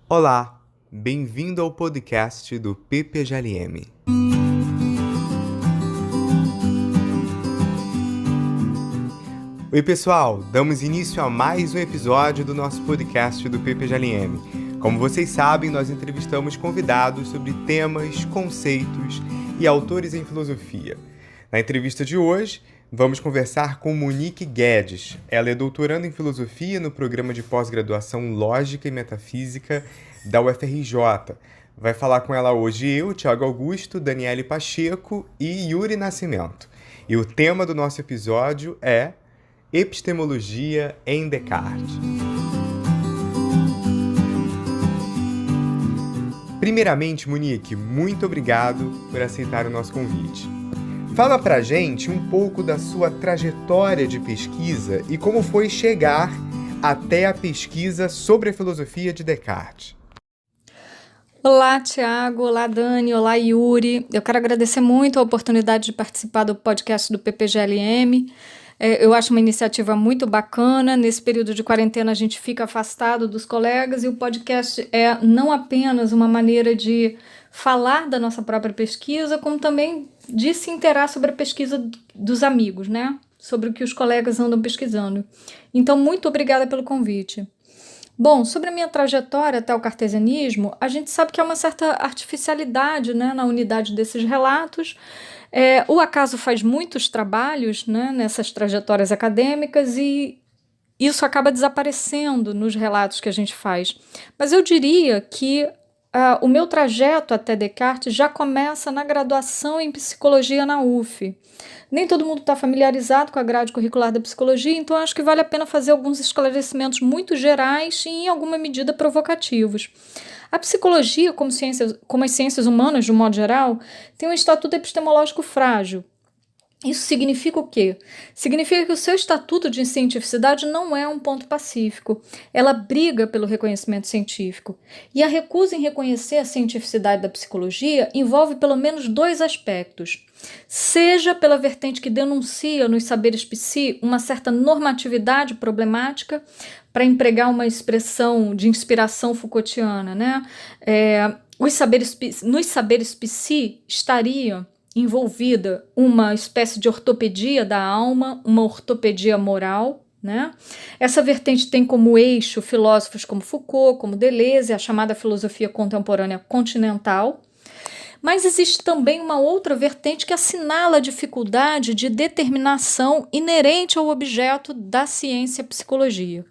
Olá, bem-vindo ao podcast do PPGLM. Oi pessoal, damos início a mais um episódio do nosso podcast do PPGLM. Como vocês sabem, nós entrevistamos convidados sobre temas, conceitos e autores em filosofia. Na entrevista de hoje, vamos conversar com Monique Guedes. Ela é doutoranda em filosofia no programa de pós-graduação Lógica e Metafísica da UFRJ. Vai falar com ela hoje eu, Thiago Augusto, Daniele Pacheco e Yuri Nascimento. E o tema do nosso episódio é Epistemologia em Descartes. Primeiramente, Monique, muito obrigado por aceitar o nosso convite. Fala pra gente um pouco da sua trajetória de pesquisa e como foi chegar até a pesquisa sobre a filosofia de Descartes. Olá, Thiago. Olá, Dani. Olá, Yuri. Eu quero agradecer muito a oportunidade de participar do podcast do PPGLM. Eu acho uma iniciativa muito bacana. Nesse período de quarentena, a gente fica afastado dos colegas e o podcast é não apenas uma maneira de falar da nossa própria pesquisa, como também de se inteirar sobre a pesquisa dos amigos, né? Sobre o que os colegas andam pesquisando. Então, muito obrigada pelo convite. Bom, sobre a minha trajetória até o cartesianismo, a gente sabe que há uma certa artificialidade, né, na unidade desses relatos. O acaso faz muitos trabalhos, né, nessas trajetórias acadêmicas e isso acaba desaparecendo nos relatos que a gente faz. Mas eu diria que o meu trajeto até Descartes já começa na graduação em psicologia na UF. Nem todo mundo está familiarizado com a grade curricular da psicologia, então acho que vale a pena fazer alguns esclarecimentos muito gerais e, em alguma medida, provocativos. A psicologia, como as ciências humanas, de um modo geral, tem um estatuto epistemológico frágil. Isso significa o quê? Significa que o seu estatuto de cientificidade não é um ponto pacífico. Ela briga pelo reconhecimento científico. E a recusa em reconhecer a cientificidade da psicologia envolve pelo menos dois aspectos. Seja pela vertente que denuncia nos saberes psi uma certa normatividade problemática, para empregar uma expressão de inspiração Foucaultiana, né? Nos saberes psi estaria envolvida uma espécie de ortopedia da alma, uma ortopedia moral, né? Essa vertente tem como eixo filósofos como Foucault, como Deleuze, a chamada filosofia contemporânea continental. Mas existe também uma outra vertente que assinala a dificuldade de determinação inerente ao objeto da ciência psicologia.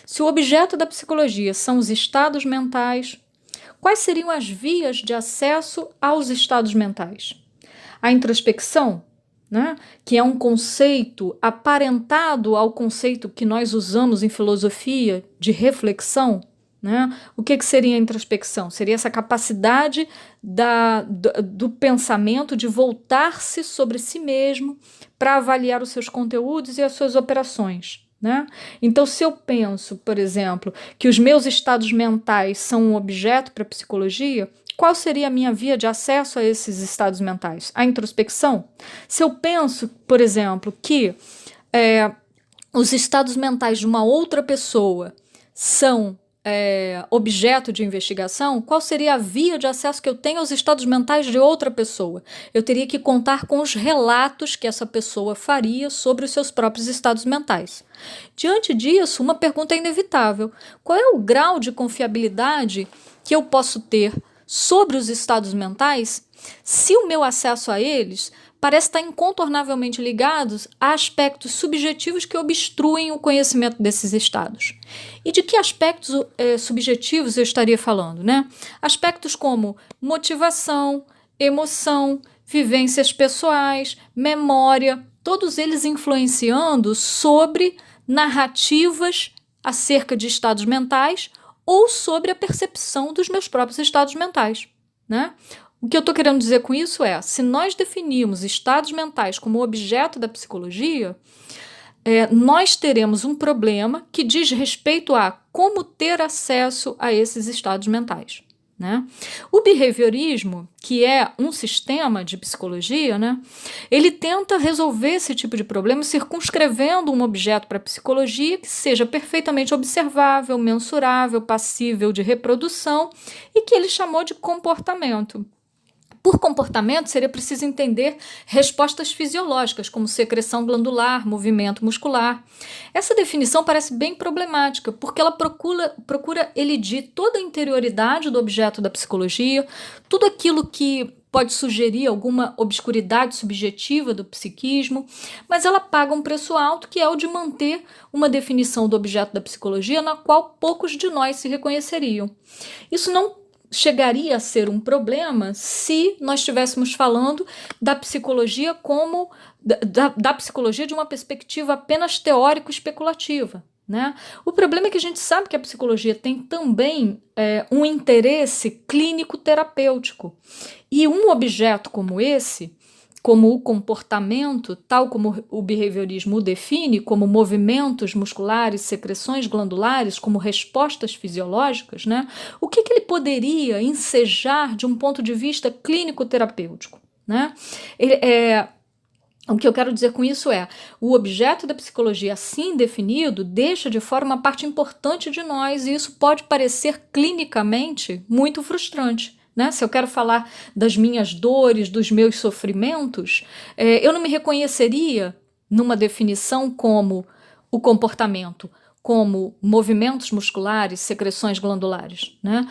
Se o objeto da psicologia são os estados mentais, quais seriam as vias de acesso aos estados mentais? A introspecção, né, que é um conceito aparentado ao conceito que nós usamos em filosofia de reflexão, né? O que seria a introspecção? Seria essa capacidade do pensamento de voltar-se sobre si mesmo para avaliar os seus conteúdos e as suas operações. Né? Então, se eu penso, por exemplo, que os meus estados mentais são um objeto para a psicologia, qual seria a minha via de acesso a esses estados mentais? A introspecção? Se eu penso, por exemplo, que os estados mentais de uma outra pessoa são objeto de investigação, qual seria a via de acesso que eu tenho aos estados mentais de outra pessoa? Eu teria que contar com os relatos que essa pessoa faria sobre os seus próprios estados mentais. Diante disso, uma pergunta é inevitável. Qual é o grau de confiabilidade que eu posso ter sobre os estados mentais se o meu acesso a eles parece estar incontornavelmente ligados a aspectos subjetivos que obstruem o conhecimento desses estados? E de que aspectos subjetivos eu estaria falando, né? Aspectos como motivação, emoção, vivências pessoais, memória, todos eles influenciando sobre narrativas acerca de estados mentais ou sobre a percepção dos meus próprios estados mentais, né? O que eu estou querendo dizer com isso é, se nós definirmos estados mentais como objeto da psicologia, nós teremos um problema que diz respeito a como ter acesso a esses estados mentais. né? O behaviorismo, que é um sistema de psicologia, né, ele tenta resolver esse tipo de problema circunscrevendo um objeto para a psicologia que seja perfeitamente observável, mensurável, passível de reprodução e que ele chamou de comportamento. Por comportamento, seria preciso entender respostas fisiológicas, como secreção glandular, movimento muscular. Essa definição parece bem problemática, porque ela procura elidir toda a interioridade do objeto da psicologia, tudo aquilo que pode sugerir alguma obscuridade subjetiva do psiquismo, mas ela paga um preço alto, que é o de manter uma definição do objeto da psicologia na qual poucos de nós se reconheceriam. Isso não chegaria a ser um problema se nós estivéssemos falando da psicologia como da psicologia de uma perspectiva apenas teórico-especulativa, né? O problema é que a gente sabe que a psicologia tem também um interesse clínico-terapêutico. E um objeto como esse, como o comportamento, tal como o behaviorismo o define, como movimentos musculares, secreções glandulares, como respostas fisiológicas, né? O que ele poderia ensejar de um ponto de vista clínico-terapêutico, né? O que eu quero dizer com isso é, o objeto da psicologia assim definido deixa de fora uma parte importante de nós e isso pode parecer clinicamente muito frustrante. Né? Se eu quero falar das minhas dores, dos meus sofrimentos, eu não me reconheceria numa definição como o comportamento, como movimentos musculares, secreções glandulares. Né?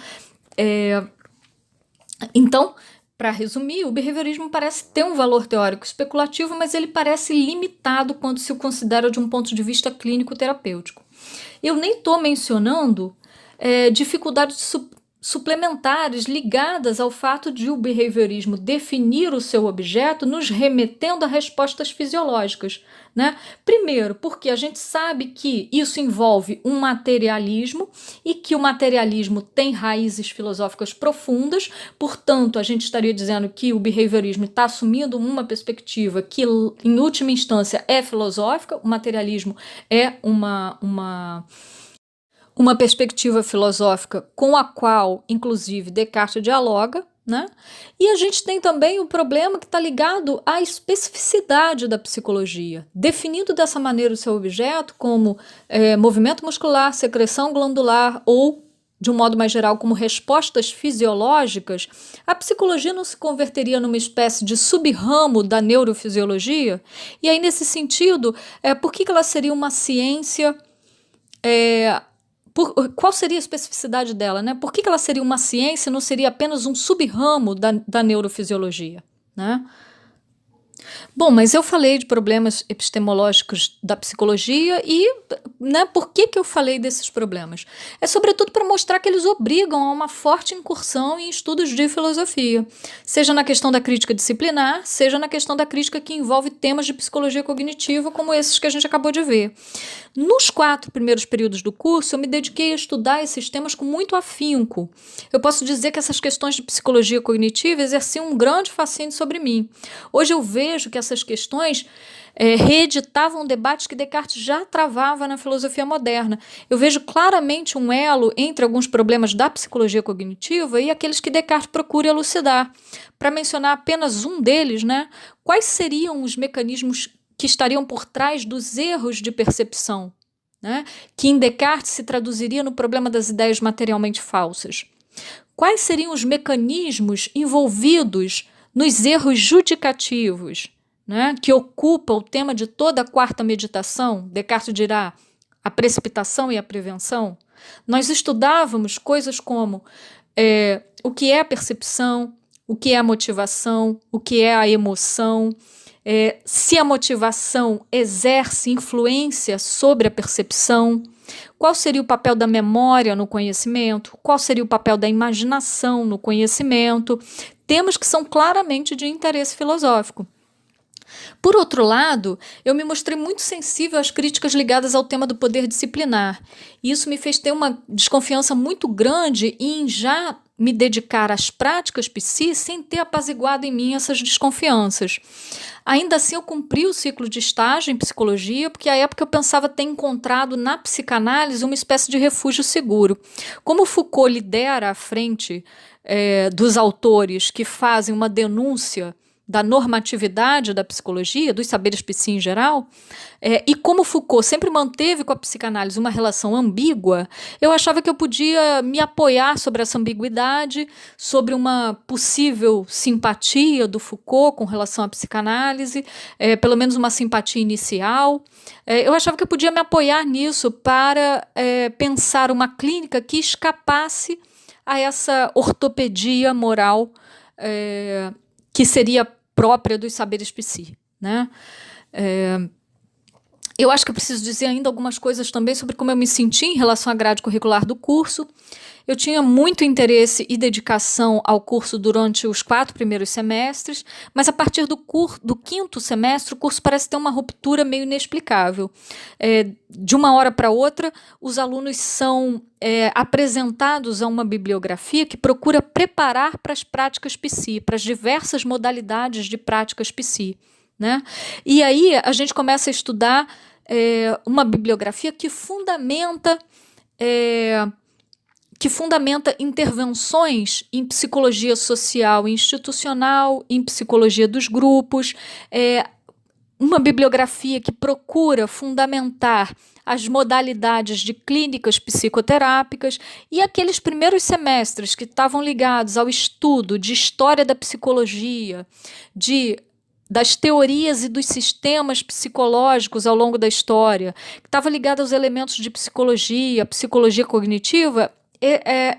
Então, para resumir, o behaviorismo parece ter um valor teórico especulativo, mas ele parece limitado quando se o considera de um ponto de vista clínico-terapêutico. Eu nem estou mencionando dificuldades suplementares ligadas ao fato de o behaviorismo definir o seu objeto nos remetendo a respostas fisiológicas, né? Primeiro, porque a gente sabe que isso envolve um materialismo e que o materialismo tem raízes filosóficas profundas, portanto, a gente estaria dizendo que o behaviorismo está assumindo uma perspectiva que, em última instância, é filosófica. O materialismo é uma perspectiva filosófica com a qual, inclusive, Descartes dialoga, né? E a gente tem também o problema que está ligado à especificidade da psicologia, definindo dessa maneira o seu objeto como movimento muscular, secreção glandular ou, de um modo mais geral, como respostas fisiológicas, a psicologia não se converteria numa espécie de sub-ramo da neurofisiologia? E aí, nesse sentido, por que ela seria uma ciência... qual seria a especificidade dela, né? Por que ela seria uma ciência e não seria apenas um sub-ramo da neurofisiologia, né? Bom, mas eu falei de problemas epistemológicos da psicologia e, né, por que eu falei desses problemas? É sobretudo para mostrar que eles obrigam a uma forte incursão em estudos de filosofia, seja na questão da crítica disciplinar, seja na questão da crítica que envolve temas de psicologia cognitiva, como esses que a gente acabou de ver. Nos 4 primeiros períodos do curso, eu me dediquei a estudar esses temas com muito afinco. Eu posso dizer que essas questões de psicologia cognitiva exerciam um grande fascínio sobre mim. Hoje eu vejo que essas questões reeditavam debates que Descartes já travava na filosofia moderna. Eu vejo claramente um elo entre alguns problemas da psicologia cognitiva e aqueles que Descartes procura elucidar. Para mencionar apenas um deles, né, quais seriam os mecanismos que estariam por trás dos erros de percepção, né, que em Descartes se traduziria no problema das ideias materialmente falsas? Quais seriam os mecanismos envolvidos nos erros judicativos, né, que ocupa o tema de toda a 4ª meditação? Descartes dirá a precipitação e a prevenção. Nós estudávamos coisas como o que é a percepção, o que é a motivação, o que é a emoção, se a motivação exerce influência sobre a percepção, qual seria o papel da memória no conhecimento, qual seria o papel da imaginação no conhecimento, temas que são claramente de interesse filosófico. Por outro lado, eu me mostrei muito sensível às críticas ligadas ao tema do poder disciplinar, e isso me fez ter uma desconfiança muito grande em já me dedicar às práticas psi sem ter apaziguado em mim essas desconfianças. Ainda assim, eu cumpri o ciclo de estágio em psicologia, porque à época eu pensava ter encontrado na psicanálise uma espécie de refúgio seguro. Como Foucault lidera à frente dos autores que fazem uma denúncia da normatividade da psicologia, dos saberes psi em geral, e como Foucault sempre manteve com a psicanálise uma relação ambígua, eu achava que eu podia me apoiar sobre essa ambiguidade, sobre uma possível simpatia do Foucault com relação à psicanálise, pelo menos uma simpatia inicial. Eu achava que eu podia me apoiar nisso para pensar uma clínica que escapasse a essa ortopedia moral que seria própria dos saberes psi, né? Eu acho que eu preciso dizer ainda algumas coisas também sobre como eu me senti em relação à grade curricular do curso. Eu tinha muito interesse e dedicação ao curso durante os 4 primeiros semestres, mas a partir do 5º semestre, o curso parece ter uma ruptura meio inexplicável. De uma hora para outra, os alunos são apresentados a uma bibliografia que procura preparar para as práticas psi, para as diversas modalidades de práticas psi, né? E aí a gente começa a estudar uma bibliografia que fundamenta intervenções em psicologia social e institucional, em psicologia dos grupos, uma bibliografia que procura fundamentar as modalidades de clínicas psicoterápicas, e aqueles primeiros semestres que estavam ligados ao estudo de história da psicologia, das teorias e dos sistemas psicológicos ao longo da história, que estava ligado aos elementos de psicologia cognitiva,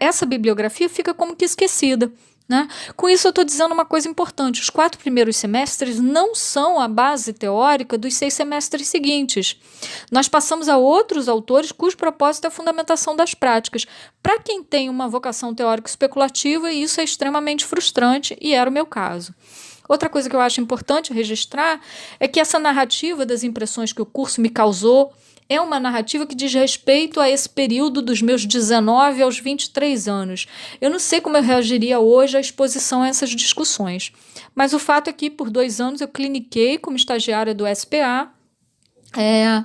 essa bibliografia fica como que esquecida, né? Com isso eu estou dizendo uma coisa importante: os 4 primeiros semestres não são a base teórica dos 6 semestres seguintes. Nós passamos a outros autores cujo propósito é a fundamentação das práticas. Para quem tem uma vocação teórica especulativa, isso é extremamente frustrante, e era o meu caso. Outra coisa que eu acho importante registrar é que essa narrativa das impressões que o curso me causou é uma narrativa que diz respeito a esse período dos meus 19 aos 23 anos. Eu não sei como eu reagiria hoje à exposição a essas discussões, mas o fato é que por 2 anos eu cliniquei como estagiária do SPA,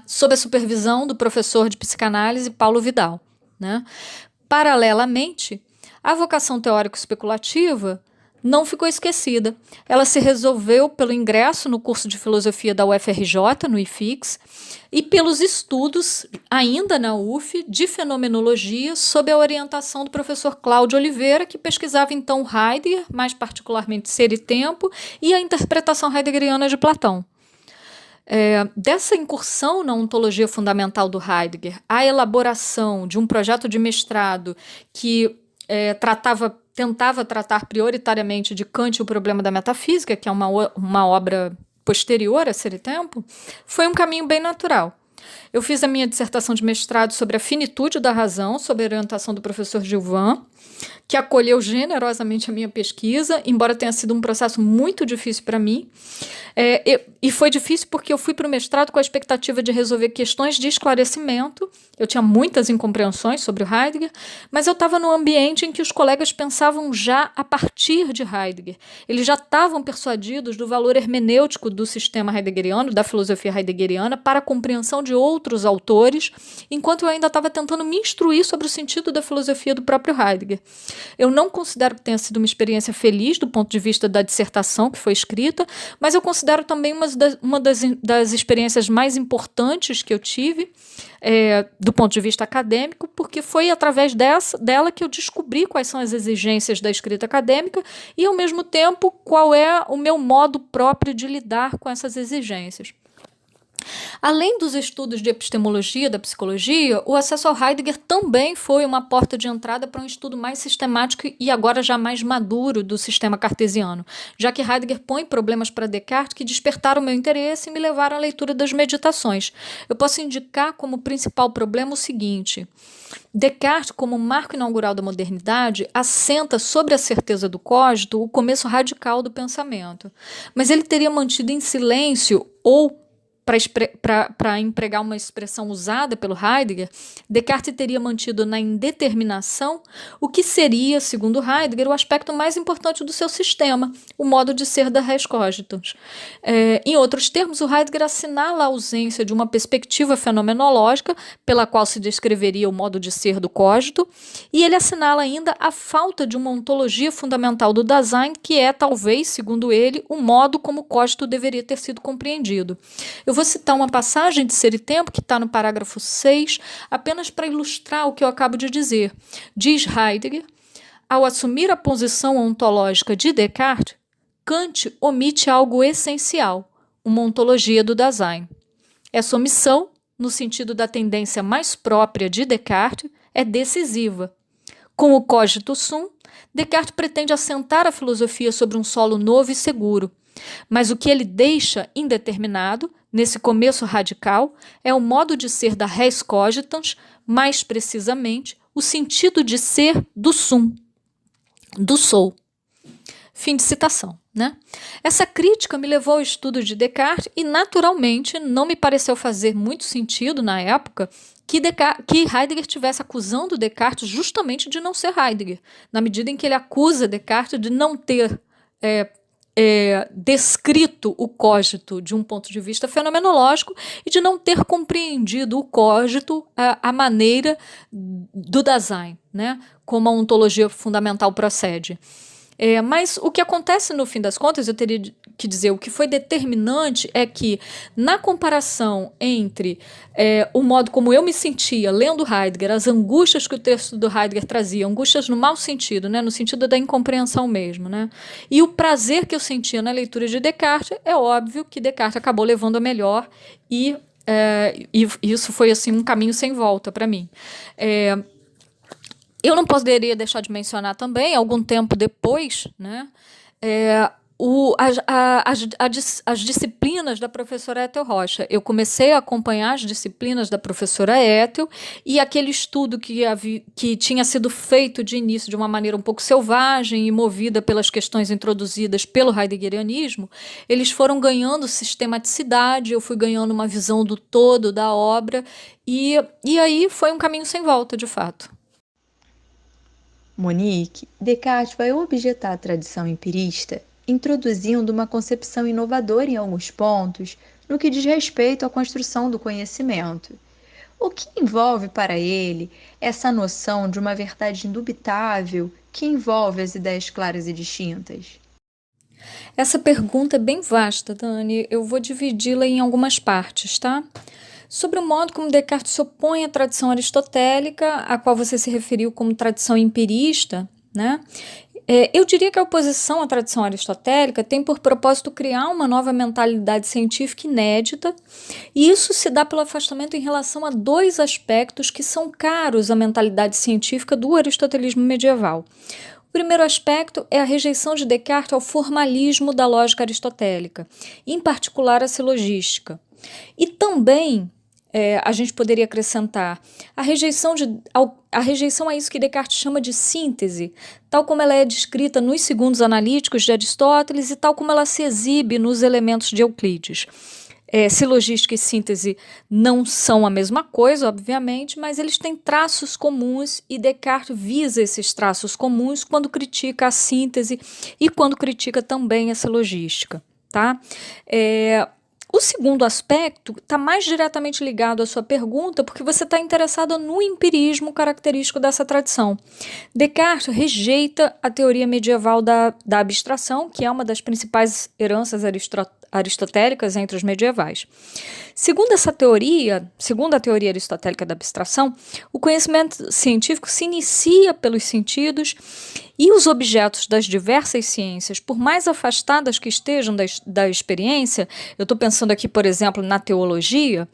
sob a supervisão do professor de psicanálise Paulo Vidal, né? Paralelamente, a vocação teórico-especulativa não ficou esquecida. Ela se resolveu pelo ingresso no curso de filosofia da UFRJ, no IFIX, e pelos estudos, ainda na UF, de fenomenologia, sob a orientação do professor Cláudio Oliveira, que pesquisava então Heidegger, mais particularmente Ser e Tempo, e a interpretação heideggeriana de Platão. Dessa incursão na ontologia fundamental do Heidegger, a elaboração de um projeto de mestrado que tentava tratar prioritariamente de Kant e o problema da metafísica, que é uma obra posterior a Ser e Tempo, foi um caminho bem natural. Eu fiz a minha dissertação de mestrado sobre a finitude da razão, sob a orientação do professor Gilvan, que acolheu generosamente a minha pesquisa, embora tenha sido um processo muito difícil para mim. E foi difícil porque eu fui para o mestrado com a expectativa de resolver questões de esclarecimento. Eu tinha muitas incompreensões sobre o Heidegger, mas eu estava num ambiente em que os colegas pensavam já a partir de Heidegger. Eles já estavam persuadidos do valor hermenêutico do sistema heideggeriano, da filosofia heideggeriana, para a compreensão de outros autores, enquanto eu ainda estava tentando me instruir sobre o sentido da filosofia do próprio Heidegger. Eu não considero que tenha sido uma experiência feliz do ponto de vista da dissertação que foi escrita, mas eu considero também uma das experiências mais importantes que eu tive do ponto de vista acadêmico, porque foi através dela que eu descobri quais são as exigências da escrita acadêmica e, ao mesmo tempo, qual é o meu modo próprio de lidar com essas exigências. Além dos estudos de epistemologia da psicologia, o acesso ao Heidegger também foi uma porta de entrada para um estudo mais sistemático e agora já mais maduro do sistema cartesiano, já que Heidegger põe problemas para Descartes que despertaram meu interesse e me levaram à leitura das Meditações. Eu posso indicar como principal problema o seguinte: Descartes, como marco inaugural da modernidade, assenta sobre a certeza do cogito o começo radical do pensamento, mas ele teria mantido em silêncio ou para empregar uma expressão usada pelo Heidegger, Descartes teria mantido na indeterminação o que seria, segundo Heidegger, o aspecto mais importante do seu sistema, o modo de ser da res cogitans. Em outros termos, o Heidegger assinala a ausência de uma perspectiva fenomenológica pela qual se descreveria o modo de ser do cogito, e ele assinala ainda a falta de uma ontologia fundamental do Dasein, que é, talvez, segundo ele, o modo como o cogito deveria ter sido compreendido. Eu vou citar uma passagem de Ser e Tempo, que está no parágrafo 6, apenas para ilustrar o que eu acabo de dizer. Diz Heidegger: ao assumir a posição ontológica de Descartes, Kant omite algo essencial, uma ontologia do Dasein. Essa omissão, no sentido da tendência mais própria de Descartes, é decisiva. Com o cogito sum, Descartes pretende assentar a filosofia sobre um solo novo e seguro, mas o que ele deixa indeterminado, nesse começo radical, é o modo de ser da res cogitans, mais precisamente, o sentido de ser do sum, do sou. Fim de citação, né? Essa crítica me levou ao estudo de Descartes e, naturalmente, não me pareceu fazer muito sentido, na época, que Heidegger estivesse acusando Descartes justamente de não ser Heidegger, na medida em que ele acusa Descartes de não ter descrito o cogito de um ponto de vista fenomenológico e de não ter compreendido o cogito à maneira do Dasein, né? Como a ontologia fundamental procede. Mas o que acontece no fim das contas, eu teria que dizer, o que foi determinante é que, na comparação entre o modo como eu me sentia lendo Heidegger, as angústias que o texto do Heidegger trazia, angústias no mau sentido, né, no sentido da incompreensão mesmo, né, e o prazer que eu sentia na leitura de Descartes, é óbvio que Descartes acabou levando a melhor e isso foi assim um caminho sem volta para mim. Eu não poderia deixar de mencionar também, algum tempo depois, né, as disciplinas da professora Ethel Rocha. Eu comecei a acompanhar as disciplinas da professora Ethel e aquele estudo que tinha sido feito de início de uma maneira um pouco selvagem e movida pelas questões introduzidas pelo heideggerianismo, eles foram ganhando sistematicidade, eu fui ganhando uma visão do todo da obra e aí foi um caminho sem volta, de fato. Monique, Descartes vai objetar a tradição empirista, introduzindo uma concepção inovadora em alguns pontos, no que diz respeito à construção do conhecimento. O que envolve para ele essa noção de uma verdade indubitável que envolve as ideias claras e distintas? Essa pergunta é bem vasta, Dani. Eu vou dividi-la em algumas partes, tá? Sobre o modo como Descartes se opõe à tradição aristotélica, a qual você se referiu como tradição empirista, né? Eu diria que a oposição à tradição aristotélica tem por propósito criar uma nova mentalidade científica inédita, e isso se dá pelo afastamento em relação a dois aspectos que são caros à mentalidade científica do aristotelismo medieval. O primeiro aspecto é a rejeição de Descartes ao formalismo da lógica aristotélica, em particular a silogística. E também a gente poderia acrescentar a rejeição a isso que Descartes chama de síntese, tal como ela é descrita nos segundos analíticos de Aristóteles e tal como ela se exibe nos elementos de Euclides. Silogística e síntese não são a mesma coisa, obviamente, mas eles têm traços comuns e Descartes visa esses traços comuns quando critica a síntese e quando critica também a silogística, tá? O segundo aspecto está mais diretamente ligado à sua pergunta, porque você está interessado no empirismo característico dessa tradição. Descartes rejeita a teoria medieval da abstração, que é uma das principais heranças aristotélicas entre os medievais. Segundo a teoria aristotélica da abstração, o conhecimento científico se inicia pelos sentidos e os objetos das diversas ciências, por mais afastadas que estejam da experiência, eu estou pensando aqui, por exemplo, na teologia,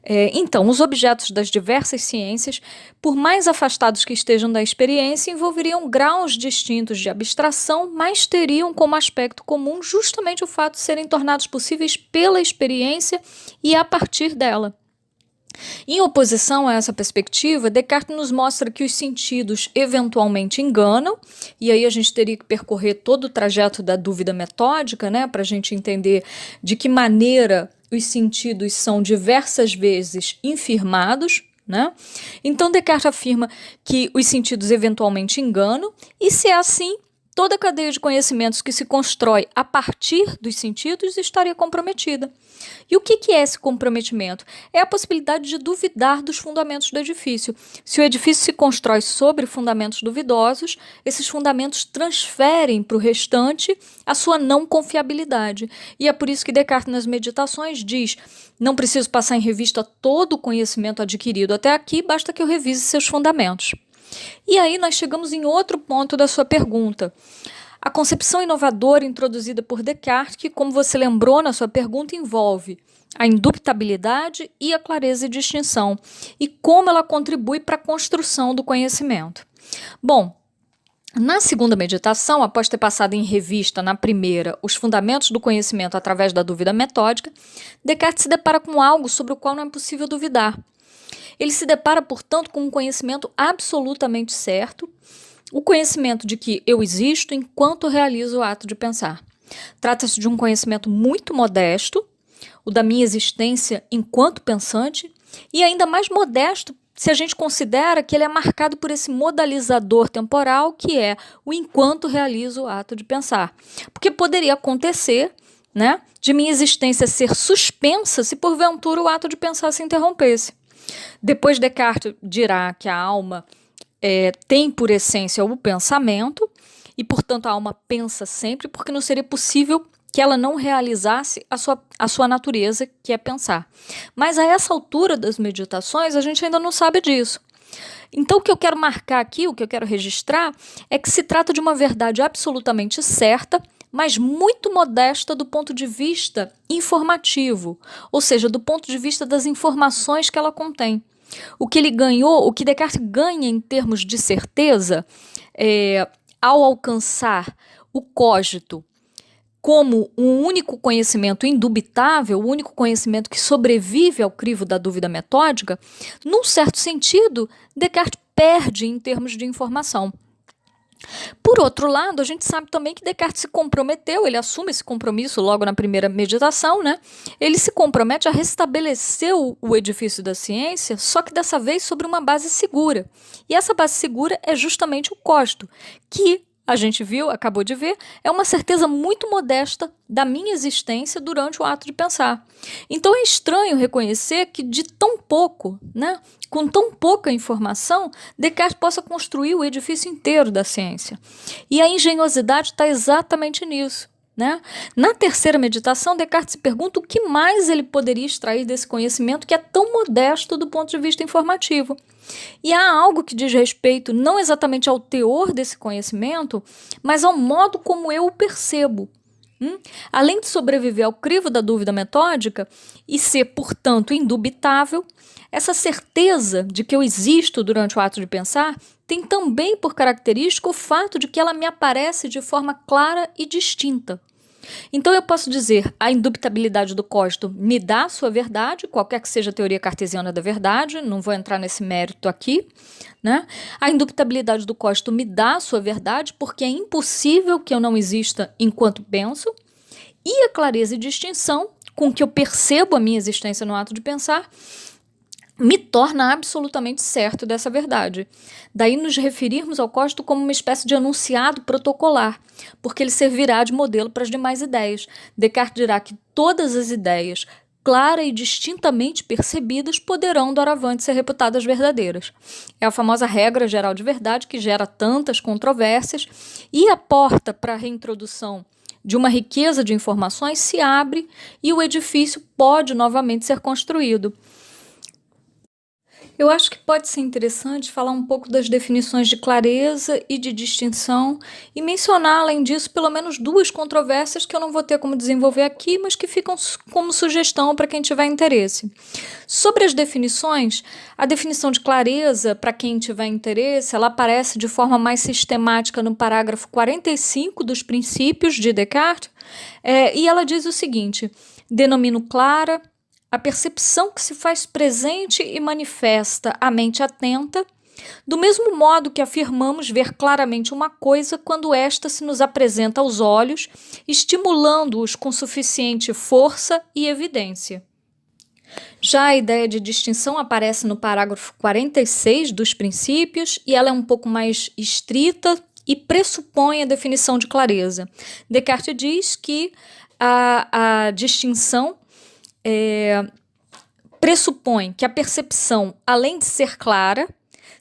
então, os objetos das diversas ciências, por mais afastados que estejam da experiência, envolveriam graus distintos de abstração, mas teriam como aspecto comum justamente o fato de serem tornados possíveis pela experiência e a partir dela. Em oposição a essa perspectiva, Descartes nos mostra que os sentidos eventualmente enganam, e aí a gente teria que percorrer todo o trajeto da dúvida metódica, né, para a gente entender de que maneira os sentidos são diversas vezes infirmados, né? Então Descartes afirma que os sentidos eventualmente enganam, e se é assim, toda a cadeia de conhecimentos que se constrói a partir dos sentidos estaria comprometida. E o que é esse comprometimento? É a possibilidade de duvidar dos fundamentos do edifício. Se o edifício se constrói sobre fundamentos duvidosos, esses fundamentos transferem para o restante a sua não confiabilidade. E é por isso que Descartes, nas Meditações, diz: não preciso passar em revista todo o conhecimento adquirido até aqui, basta que eu revise seus fundamentos. E aí nós chegamos em outro ponto da sua pergunta. A concepção inovadora introduzida por Descartes, que, como você lembrou na sua pergunta, envolve a indubitabilidade e a clareza e distinção, e como ela contribui para a construção do conhecimento. Bom, na segunda meditação, após ter passado em revista na primeira os fundamentos do conhecimento através da dúvida metódica, Descartes se depara com algo sobre o qual não é possível duvidar. Ele se depara, portanto, com um conhecimento absolutamente certo, o conhecimento de que eu existo enquanto realizo o ato de pensar. Trata-se de um conhecimento muito modesto, o da minha existência enquanto pensante, e ainda mais modesto se a gente considera que ele é marcado por esse modalizador temporal que é o enquanto realizo o ato de pensar. Porque poderia acontecer, né, de minha existência ser suspensa se porventura o ato de pensar se interrompesse. Depois Descartes dirá que a alma tem por essência o pensamento e, portanto, a alma pensa sempre, porque não seria possível que ela não realizasse a sua natureza, que é pensar. Mas a essa altura das meditações, a gente ainda não sabe disso. Então, o que eu quero marcar aqui, o que eu quero registrar, é que se trata de uma verdade absolutamente certa, mas muito modesta do ponto de vista informativo, ou seja, do ponto de vista das informações que ela contém. O que ele ganhou, o que Descartes ganha em termos de certeza, ao alcançar o cogito como um único conhecimento indubitável, o único conhecimento que sobrevive ao crivo da dúvida metódica, num certo sentido, Descartes perde em termos de informação. Por outro lado, a gente sabe também que Descartes se comprometeu, ele assume esse compromisso logo na primeira meditação, né? Ele se compromete a restabelecer o edifício da ciência, só que dessa vez sobre uma base segura. E essa base segura é justamente o cogito, que a gente viu, acabou de ver, é uma certeza muito modesta da minha existência durante o ato de pensar. Então é estranho reconhecer que de tão pouco, né, com tão pouca informação, Descartes possa construir o edifício inteiro da ciência. E a engenhosidade está exatamente nisso. Né? Na terceira meditação, Descartes se pergunta o que mais ele poderia extrair desse conhecimento que é tão modesto do ponto de vista informativo. E há algo que diz respeito não exatamente ao teor desse conhecimento, mas ao modo como eu o percebo. Além de sobreviver ao crivo da dúvida metódica e ser, portanto, indubitável, essa certeza de que eu existo durante o ato de pensar tem também por característica o fato de que ela me aparece de forma clara e distinta. Então eu posso dizer, a indubitabilidade do cogito me dá a sua verdade, qualquer que seja a teoria cartesiana da verdade, não vou entrar nesse mérito aqui, né? A indubitabilidade do cogito me dá a sua verdade, porque é impossível que eu não exista enquanto penso, e a clareza e distinção com que eu percebo a minha existência no ato de pensar me torna absolutamente certo dessa verdade. Daí nos referirmos ao cogito como uma espécie de enunciado protocolar, porque ele servirá de modelo para as demais ideias. Descartes dirá que todas as ideias, clara e distintamente percebidas, poderão doravante ser reputadas verdadeiras. É a famosa regra geral de verdade que gera tantas controvérsias, e a porta para a reintrodução de uma riqueza de informações se abre e o edifício pode novamente ser construído. Eu acho que pode ser interessante falar um pouco das definições de clareza e de distinção e mencionar, além disso, pelo menos duas controvérsias que eu não vou ter como desenvolver aqui, mas que ficam como sugestão para quem tiver interesse. Sobre as definições, a definição de clareza, para quem tiver interesse, ela aparece de forma mais sistemática no parágrafo 45 dos Princípios de Descartes, e ela diz o seguinte: denomino clara a percepção que se faz presente e manifesta à mente atenta Do mesmo modo que afirmamos ver claramente uma coisa quando esta se nos apresenta aos olhos, estimulando-os com suficiente força e evidência. Já a ideia de distinção aparece no parágrafo 46 dos princípios e ela é um pouco mais estrita e pressupõe a definição de clareza. Descartes diz que a distinção pressupõe que a percepção, além de ser clara,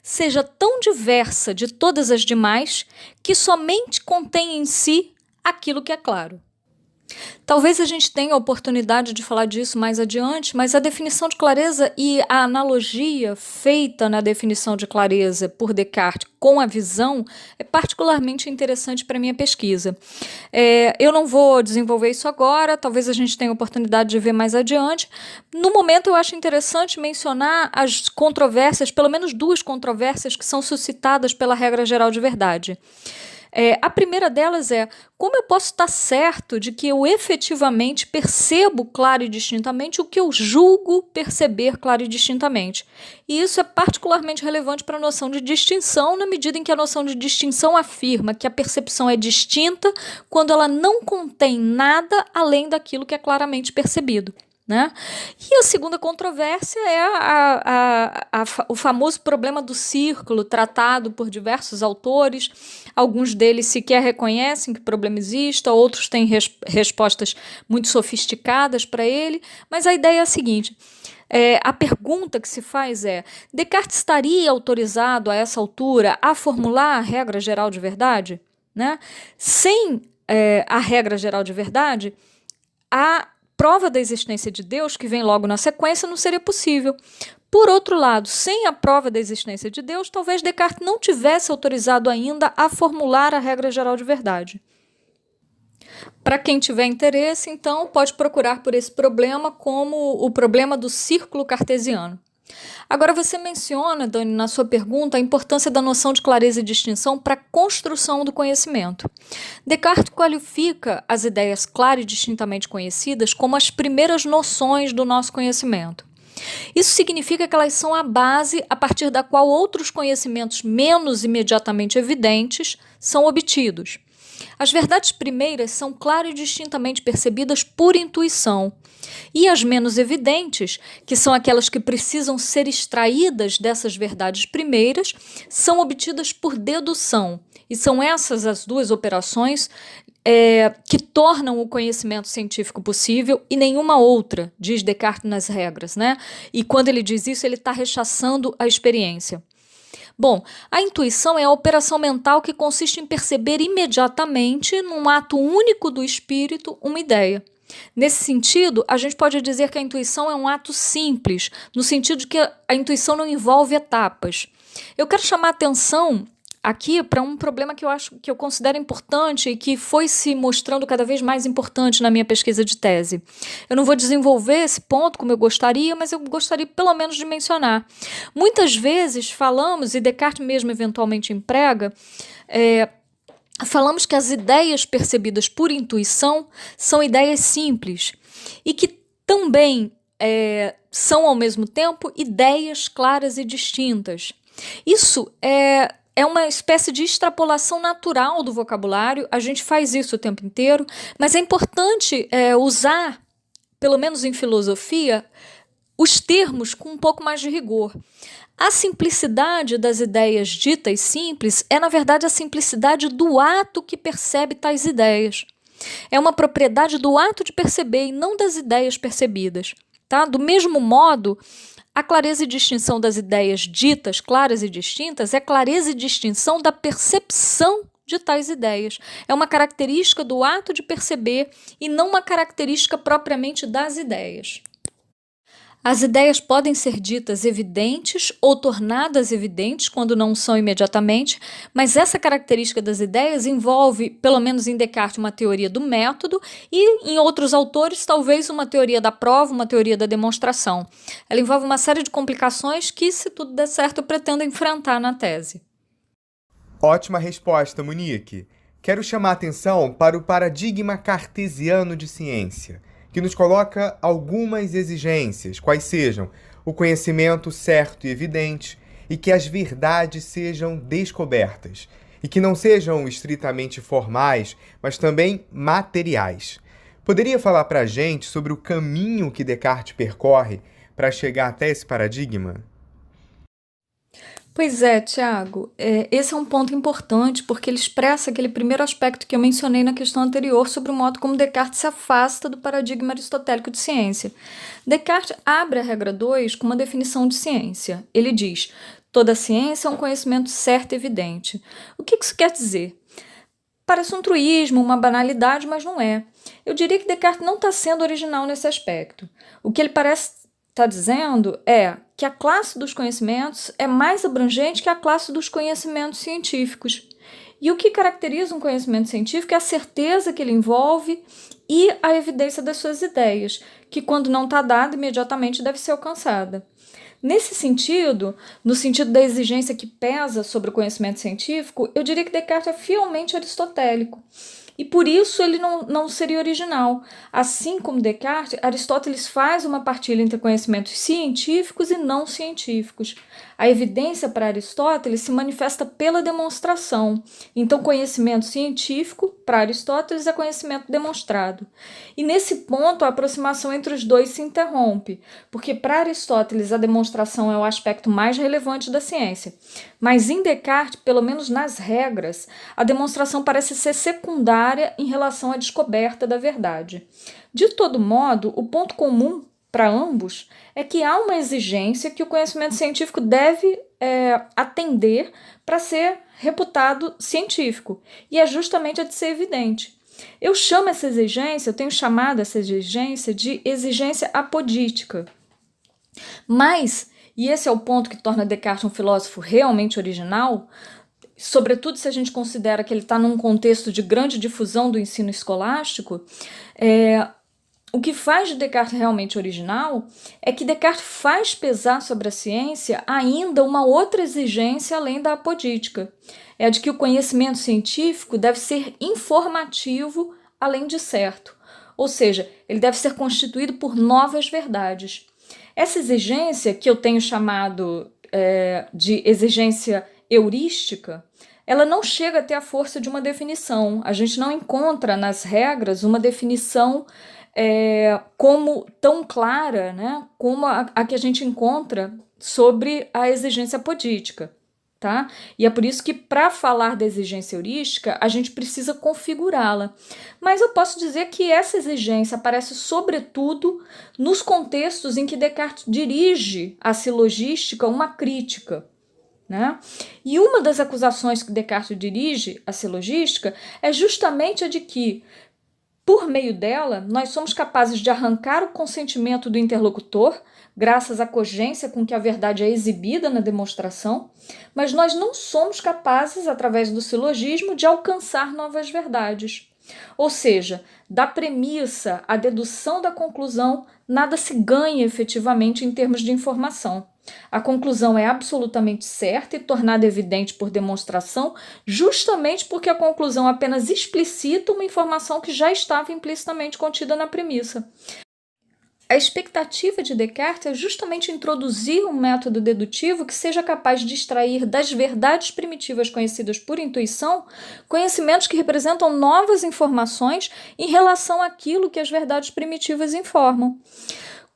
seja tão diversa de todas as demais que somente contém em si aquilo que é claro. Talvez a gente tenha a oportunidade de falar disso mais adiante, mas a definição de clareza e a analogia feita na definição de clareza por Descartes com a visão é particularmente interessante para a minha pesquisa. Eu não vou desenvolver isso agora, talvez a gente tenha a oportunidade de ver mais adiante. No momento, eu acho interessante mencionar as controvérsias, pelo menos duas controvérsias que são suscitadas pela regra geral de verdade. A primeira delas é: como eu posso estar certo de que eu efetivamente percebo claro e distintamente o que eu julgo perceber claro e distintamente? E isso é particularmente relevante para a noção de distinção, na medida em que a noção de distinção afirma que a percepção é distinta quando ela não contém nada além daquilo que é claramente percebido. Né? E a segunda controvérsia é o famoso problema do círculo, tratado por diversos autores. Alguns deles sequer reconhecem que o problema exista, outros têm respostas muito sofisticadas para ele, mas a ideia é a seguinte: a pergunta que se faz é: Descartes estaria autorizado a essa altura a formular a regra geral de verdade? Né? Sem a regra geral de verdade, a prova da existência de Deus, que vem logo na sequência, não seria possível. Por outro lado, sem a prova da existência de Deus, talvez Descartes não tivesse autorizado ainda a formular a regra geral de verdade. Para quem tiver interesse, então, pode procurar por esse problema como o problema do círculo cartesiano. Agora, você menciona, Dani, na sua pergunta, a importância da noção de clareza e distinção para a construção do conhecimento. Descartes qualifica as ideias claras e distintamente conhecidas como as primeiras noções do nosso conhecimento. Isso significa que elas são a base a partir da qual outros conhecimentos menos imediatamente evidentes são obtidos. As verdades primeiras são claras e distintamente percebidas por intuição, e as menos evidentes, que são aquelas que precisam ser extraídas dessas verdades primeiras, são obtidas por dedução. E são essas as duas operações que tornam o conhecimento científico possível e nenhuma outra, diz Descartes nas regras, né? E quando ele diz isso, ele está rechaçando a experiência. Bom, a intuição é a operação mental que consiste em perceber imediatamente, num ato único do espírito, uma ideia. Nesse sentido, a gente pode dizer que a intuição é um ato simples, no sentido de que a intuição não envolve etapas. Eu quero chamar a atenção aqui para um problema que eu considero importante e que foi se mostrando cada vez mais importante na minha pesquisa de tese. Eu não vou desenvolver esse ponto como eu gostaria, mas eu gostaria pelo menos de mencionar. Muitas vezes falamos, e Descartes mesmo eventualmente emprega, falamos que as ideias percebidas por intuição são ideias simples e que também são, ao mesmo tempo, ideias claras e distintas. Isso é uma espécie de extrapolação natural do vocabulário, a gente faz isso o tempo inteiro, mas é importante usar, pelo menos em filosofia, os termos com um pouco mais de rigor. A simplicidade das ideias ditas simples é, na verdade, a simplicidade do ato que percebe tais ideias. É uma propriedade do ato de perceber e não das ideias percebidas. Tá? Do mesmo modo, a clareza e distinção das ideias ditas claras e distintas é clareza e distinção da percepção de tais ideias. É uma característica do ato de perceber e não uma característica propriamente das ideias. As ideias podem ser ditas evidentes ou tornadas evidentes quando não são imediatamente, mas essa característica das ideias envolve, pelo menos em Descartes, uma teoria do método e, em outros autores, talvez uma teoria da prova, uma teoria da demonstração. Ela envolve uma série de complicações que, se tudo der certo, eu pretendo enfrentar na tese. Ótima resposta, Monique. Quero chamar a atenção para o paradigma cartesiano de ciência, que nos coloca algumas exigências, quais sejam o conhecimento certo e evidente, e que as verdades sejam descobertas, e que não sejam estritamente formais, mas também materiais. Poderia falar para a gente sobre o caminho que Descartes percorre para chegar até esse paradigma? Pois é, Tiago, esse é um ponto importante porque ele expressa aquele primeiro aspecto que eu mencionei na questão anterior sobre o modo como Descartes se afasta do paradigma aristotélico de ciência. Descartes abre a regra 2 com uma definição de ciência. Ele diz: toda ciência é um conhecimento certo e evidente. O que isso quer dizer? Parece um truísmo, uma banalidade, mas não é. Eu diria que Descartes não está sendo original nesse aspecto. O que ele parece estar dizendo é que a classe dos conhecimentos é mais abrangente que a classe dos conhecimentos científicos. E o que caracteriza um conhecimento científico é a certeza que ele envolve e a evidência das suas ideias, que quando não está dada, imediatamente deve ser alcançada. Nesse sentido, no sentido da exigência que pesa sobre o conhecimento científico, eu diria que Descartes é fielmente aristotélico. E por isso ele não seria original. Assim como Descartes, Aristóteles faz uma partilha entre conhecimentos científicos e não científicos. A evidência para Aristóteles se manifesta pela demonstração. Então, conhecimento científico, para Aristóteles, é conhecimento demonstrado. E nesse ponto, a aproximação entre os dois se interrompe, porque para Aristóteles a demonstração é o aspecto mais relevante da ciência. Mas em Descartes, pelo menos nas regras, a demonstração parece ser secundária em relação à descoberta da verdade. De todo modo, o ponto comum para ambos é que há uma exigência que o conhecimento científico deve atender para ser reputado científico, e é justamente a de ser evidente. Eu tenho chamado essa exigência de exigência apodítica. Mas, e esse é o ponto que torna Descartes um filósofo realmente original, sobretudo se a gente considera que ele está num contexto de grande difusão do ensino escolástico, o que faz de Descartes realmente original é que Descartes faz pesar sobre a ciência ainda uma outra exigência além da apodítica. É a de que o conhecimento científico deve ser informativo além de certo. Ou seja, ele deve ser constituído por novas verdades. Essa exigência, que eu tenho chamado de exigência heurística, ela não chega a ter a força de uma definição. A gente não encontra nas regras uma definição como tão clara, né, como a que a gente encontra sobre a exigência apodítica. Tá? E é por isso que, para falar da exigência heurística, a gente precisa configurá-la. Mas eu posso dizer que essa exigência aparece sobretudo nos contextos em que Descartes dirige à silogística uma crítica. Né? E uma das acusações que Descartes dirige à silogística é justamente a de que, por meio dela, nós somos capazes de arrancar o consentimento do interlocutor, graças à cogência com que a verdade é exibida na demonstração, mas nós não somos capazes, através do silogismo, de alcançar novas verdades. Ou seja, da premissa à dedução da conclusão, nada se ganha efetivamente em termos de informação. A conclusão é absolutamente certa e tornada evidente por demonstração, justamente porque a conclusão apenas explicita uma informação que já estava implicitamente contida na premissa. A expectativa de Descartes é justamente introduzir um método dedutivo que seja capaz de extrair das verdades primitivas conhecidas por intuição conhecimentos que representam novas informações em relação àquilo que as verdades primitivas informam.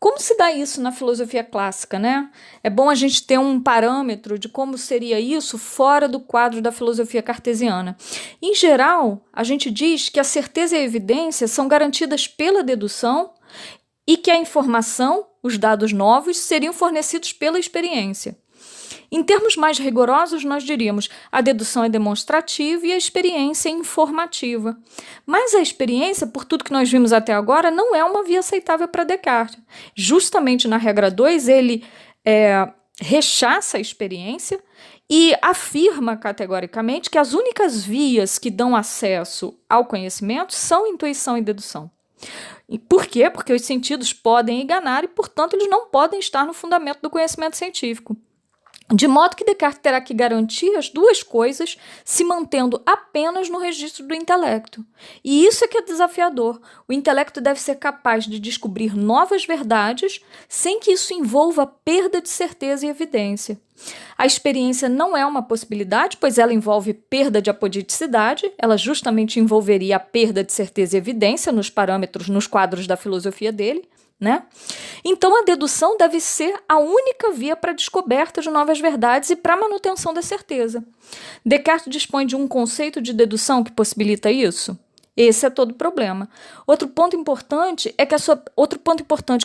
Como se dá isso na filosofia clássica, né? É bom a gente ter um parâmetro de como seria isso fora do quadro da filosofia cartesiana. Em geral, a gente diz que a certeza e a evidência são garantidas pela dedução e que a informação, os dados novos, seriam fornecidos pela experiência. Em termos mais rigorosos, nós diríamos a dedução é demonstrativa e a experiência é informativa. Mas a experiência, por tudo que nós vimos até agora, não é uma via aceitável para Descartes. Justamente na regra 2, ele rechaça a experiência e afirma categoricamente que as únicas vias que dão acesso ao conhecimento são intuição e dedução. E por quê? Porque os sentidos podem enganar e, portanto, eles não podem estar no fundamento do conhecimento científico. De modo que Descartes terá que garantir as duas coisas, se mantendo apenas no registro do intelecto. E isso é que é desafiador. O intelecto deve ser capaz de descobrir novas verdades, sem que isso envolva perda de certeza e evidência. A experiência não é uma possibilidade, pois ela envolve perda de apoditicidade, ela justamente envolveria a perda de certeza e evidência nos parâmetros, nos quadros da filosofia dele, né? Então a dedução deve ser a única via para a descoberta de novas verdades e para a manutenção da certeza. Descartes dispõe de um conceito de dedução que possibilita isso? Esse é todo o problema. Outro ponto importante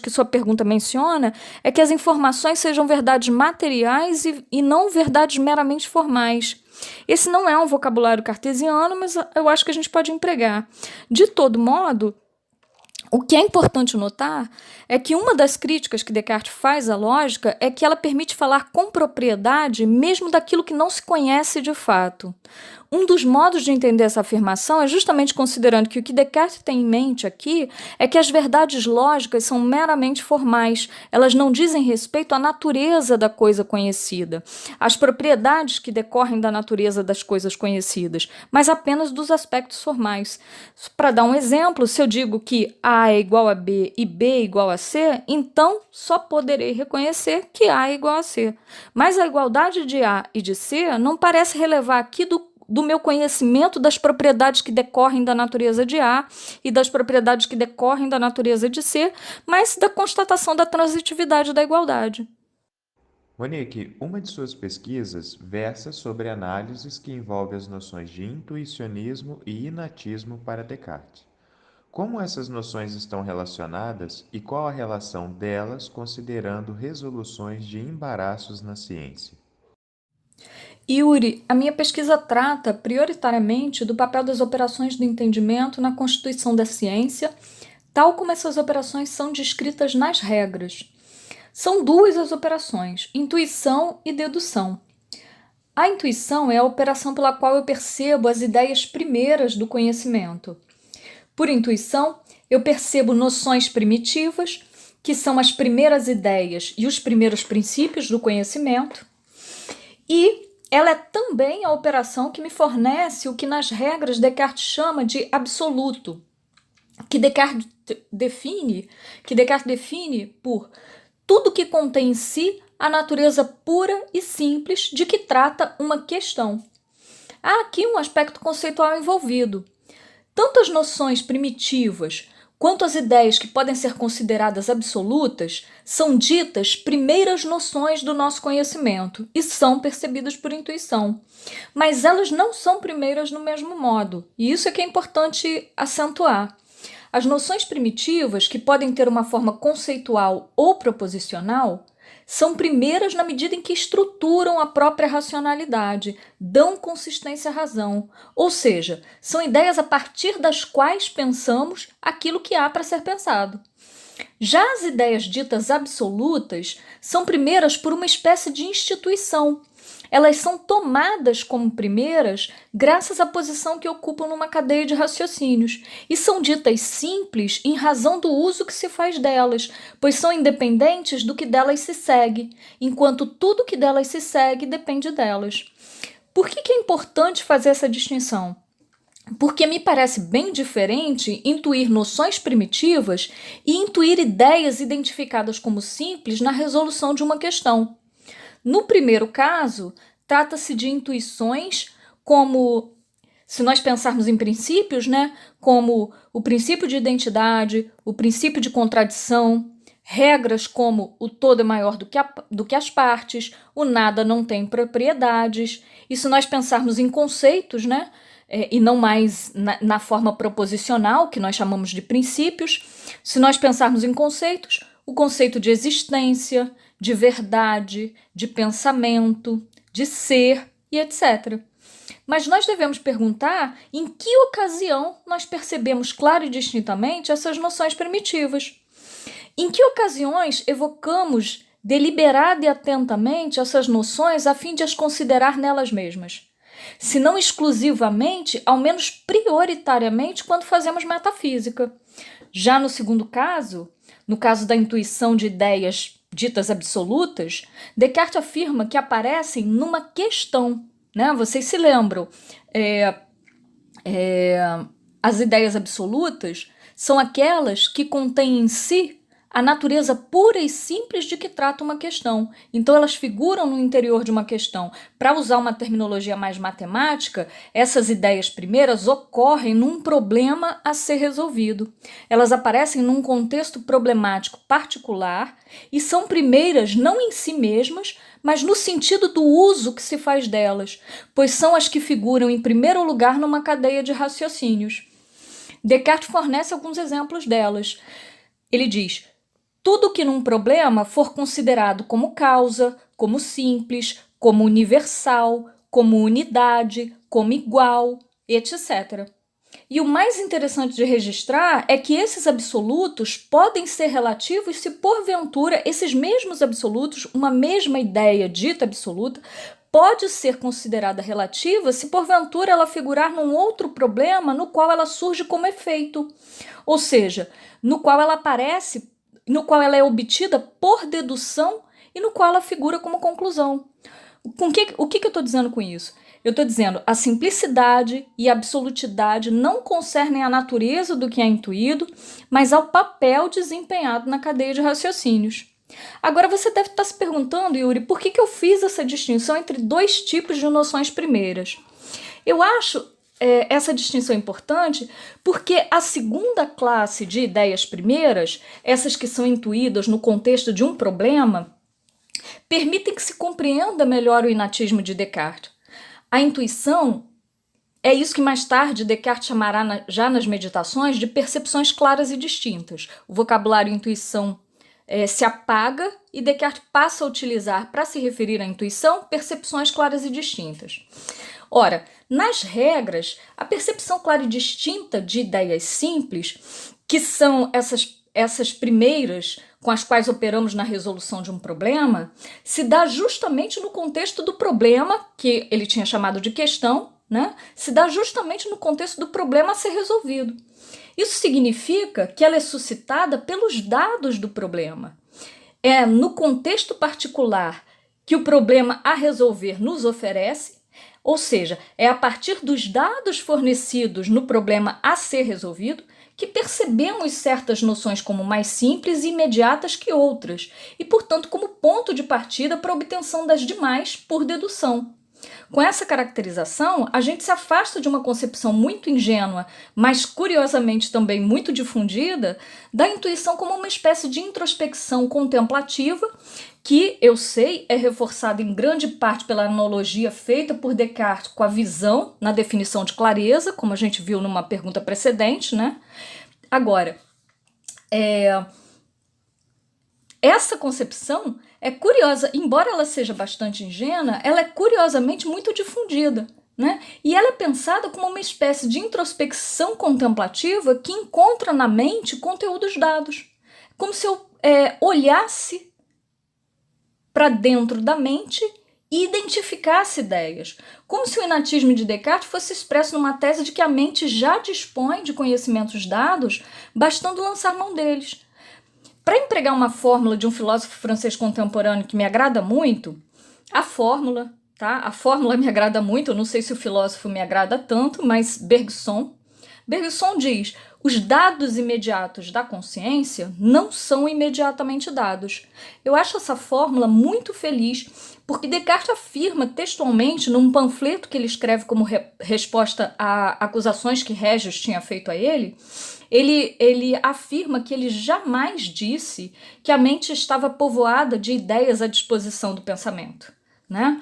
que sua pergunta menciona é que as informações sejam verdades materiais e não verdades meramente formais. Esse não é um vocabulário cartesiano, mas eu acho que a gente pode empregar. De todo modo, o que é importante notar é que uma das críticas que Descartes faz à lógica é que ela permite falar com propriedade mesmo daquilo que não se conhece de fato. Um dos modos de entender essa afirmação é justamente considerando que o que Descartes tem em mente aqui é que as verdades lógicas são meramente formais, elas não dizem respeito à natureza da coisa conhecida, às propriedades que decorrem da natureza das coisas conhecidas, mas apenas dos aspectos formais. Para dar um exemplo, se eu digo que A é igual a B e B é igual a C, então só poderei reconhecer que A é igual a C. Mas a igualdade de A e de C não parece relevar aqui do meu conhecimento das propriedades que decorrem da natureza de A e das propriedades que decorrem da natureza de C, mas da constatação da transitividade da igualdade. Monique, uma de suas pesquisas versa sobre análises que envolvem as noções de intuicionismo e inatismo para Descartes. Como essas noções estão relacionadas e qual a relação delas considerando resoluções de embaraços na ciência? Yuri, a minha pesquisa trata prioritariamente do papel das operações do entendimento na constituição da ciência, tal como essas operações são descritas nas regras. São duas as operações, intuição e dedução. A intuição é a operação pela qual eu percebo as ideias primeiras do conhecimento. Por intuição, eu percebo noções primitivas, que são as primeiras ideias e os primeiros princípios do conhecimento, e ela é também a operação que me fornece o que nas regras Descartes chama de absoluto, que Descartes define por tudo que contém em si a natureza pura e simples de que trata uma questão. Há aqui um aspecto conceitual envolvido. Tanto as noções primitivas quanto as ideias que podem ser consideradas absolutas são ditas primeiras noções do nosso conhecimento e são percebidas por intuição. Mas elas não são primeiras no mesmo modo, e isso é que é importante acentuar. As noções primitivas, que podem ter uma forma conceitual ou proposicional, são primeiras na medida em que estruturam a própria racionalidade, dão consistência à razão, ou seja, são ideias a partir das quais pensamos aquilo que há para ser pensado. Já as ideias ditas absolutas são primeiras por uma espécie de instituição. Elas são tomadas como primeiras graças à posição que ocupam numa cadeia de raciocínios e são ditas simples em razão do uso que se faz delas, pois são independentes do que delas se segue, enquanto tudo que delas se segue depende delas. Por que é importante fazer essa distinção? Porque me parece bem diferente intuir noções primitivas e intuir ideias identificadas como simples na resolução de uma questão. No primeiro caso, trata-se de intuições como, se nós pensarmos em princípios, como o princípio de identidade, o princípio de contradição, regras como o todo é maior do que as partes, o nada não tem propriedades. E se nós pensarmos em conceitos, e não mais na forma proposicional, que nós chamamos de princípios, se nós pensarmos em conceitos, o conceito de existência, de verdade, de pensamento, de ser e etc. Mas nós devemos perguntar em que ocasião nós percebemos claro e distintamente essas noções primitivas. Em que ocasiões evocamos deliberada e atentamente essas noções a fim de as considerar nelas mesmas? Se não exclusivamente, ao menos prioritariamente quando fazemos metafísica. Já no segundo caso, no caso da intuição de ideias ditas absolutas, Descartes afirma que aparecem numa questão, né? Vocês se lembram, as ideias absolutas são aquelas que contêm em si a natureza pura e simples de que trata uma questão. Então, elas figuram no interior de uma questão. Para usar uma terminologia mais matemática, essas ideias primeiras ocorrem num problema a ser resolvido. Elas aparecem num contexto problemático particular e são primeiras não em si mesmas, mas no sentido do uso que se faz delas, pois são as que figuram em primeiro lugar numa cadeia de raciocínios. Descartes fornece alguns exemplos delas. Ele diz: tudo que num problema for considerado como causa, como simples, como universal, como unidade, como igual, etc. E o mais interessante de registrar é que esses absolutos podem ser relativos se porventura esses mesmos absolutos, uma mesma ideia dita absoluta, pode ser considerada relativa se porventura ela figurar num outro problema no qual ela surge como efeito, ou seja, no qual ela aparece, no qual ela é obtida por dedução e no qual ela figura como conclusão. O que eu estou dizendo com isso? Eu estou dizendo a simplicidade e a absolutidade não concernem a natureza do que é intuído, mas ao papel desempenhado na cadeia de raciocínios. Agora você deve estar se perguntando, Yuri, por que eu fiz essa distinção entre dois tipos de noções primeiras? Eu acho essa distinção importante porque a segunda classe de ideias primeiras, essas que são intuídas no contexto de um problema, permitem que se compreenda melhor o inatismo de Descartes. A intuição é isso que mais tarde Descartes chamará, já nas meditações, de percepções claras e distintas. O vocabulário intuição se apaga e Descartes passa a utilizar, para se referir à intuição, percepções claras e distintas. Ora, nas regras, a percepção clara e distinta de ideias simples, que são essas primeiras com as quais operamos na resolução de um problema, se dá justamente no contexto do problema, que ele tinha chamado de questão, né? Se dá justamente no contexto do problema a ser resolvido. Isso significa que ela é suscitada pelos dados do problema. É no contexto particular que o problema a resolver nos oferece, ou seja, é a partir dos dados fornecidos no problema a ser resolvido que percebemos certas noções como mais simples e imediatas que outras, e, portanto, como ponto de partida para a obtenção das demais por dedução. Com essa caracterização, a gente se afasta de uma concepção muito ingênua, mas curiosamente também muito difundida, da intuição como uma espécie de introspecção contemplativa que, eu sei, é reforçada em grande parte pela analogia feita por Descartes com a visão na definição de clareza, como a gente viu numa pergunta precedente, né? Agora, essa concepção é curiosa, embora ela seja bastante ingênua, ela é curiosamente muito difundida, né? E ela é pensada como uma espécie de introspecção contemplativa que encontra na mente conteúdos dados. Como se eu olhasse para dentro da mente e identificasse ideias. Como se o inatismo de Descartes fosse expresso numa tese de que a mente já dispõe de conhecimentos dados, bastando lançar mão deles. Para empregar uma fórmula de um filósofo francês contemporâneo que me agrada muito, a fórmula me agrada muito, eu não sei se o filósofo me agrada tanto, mas Bergson diz: os dados imediatos da consciência não são imediatamente dados. Eu acho essa fórmula muito feliz, porque Descartes afirma textualmente, num panfleto que ele escreve como resposta a acusações que Régis tinha feito a ele, ele afirma que ele jamais disse que a mente estava povoada de ideias à disposição do pensamento, né?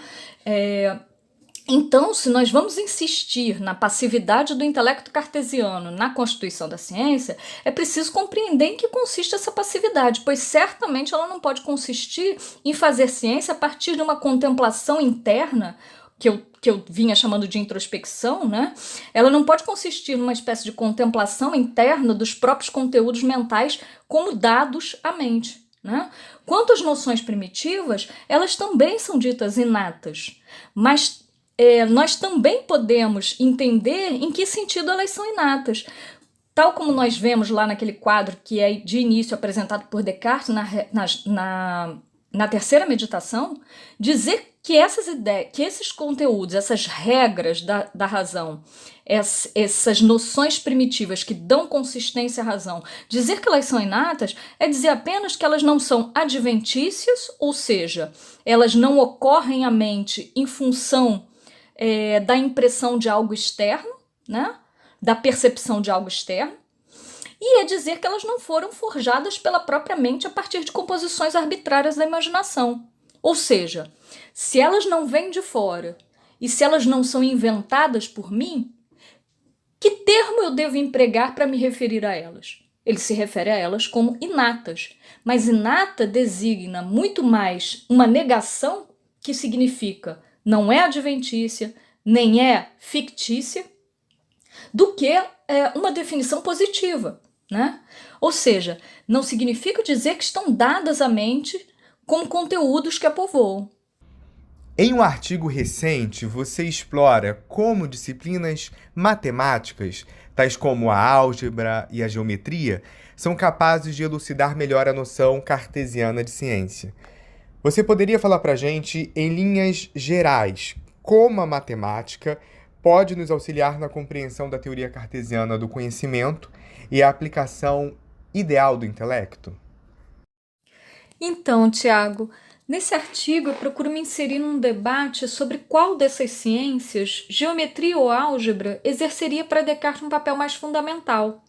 Então, se nós vamos insistir na passividade do intelecto cartesiano na constituição da ciência, é preciso compreender em que consiste essa passividade, pois certamente ela não pode consistir em fazer ciência a partir de uma contemplação interna, que eu vinha chamando de introspecção, né? Ela não pode consistir numa espécie de contemplação interna dos próprios conteúdos mentais como dados à mente, né? Quanto às noções primitivas, elas também são ditas inatas, mas nós também podemos entender em que sentido elas são inatas. Tal como nós vemos lá naquele quadro que é de início apresentado por Descartes na terceira meditação, dizer que essas ideias, que esses conteúdos, essas regras da razão, essas noções primitivas que dão consistência à razão, dizer que elas são inatas é dizer apenas que elas não são adventícias, ou seja, elas não ocorrem à mente em função da impressão de algo externo, né? Da percepção de algo externo, e é dizer que elas não foram forjadas pela própria mente a partir de composições arbitrárias da imaginação. Ou seja, se elas não vêm de fora e se elas não são inventadas por mim, que termo eu devo empregar para me referir a elas? Ele se refere a elas como inatas, mas inata designa muito mais uma negação, que significa não é adventícia, nem é fictícia, do que uma definição positiva, né? Ou seja, não significa dizer que estão dadas à mente como conteúdos que a povoam. Em um artigo recente, você explora como disciplinas matemáticas, tais como a álgebra e a geometria, são capazes de elucidar melhor a noção cartesiana de ciência. Você poderia falar para a gente, em linhas gerais, como a matemática pode nos auxiliar na compreensão da teoria cartesiana do conhecimento e a aplicação ideal do intelecto? Então, Tiago, nesse artigo eu procuro me inserir num debate sobre qual dessas ciências, geometria ou álgebra, exerceria para Descartes um papel mais fundamental.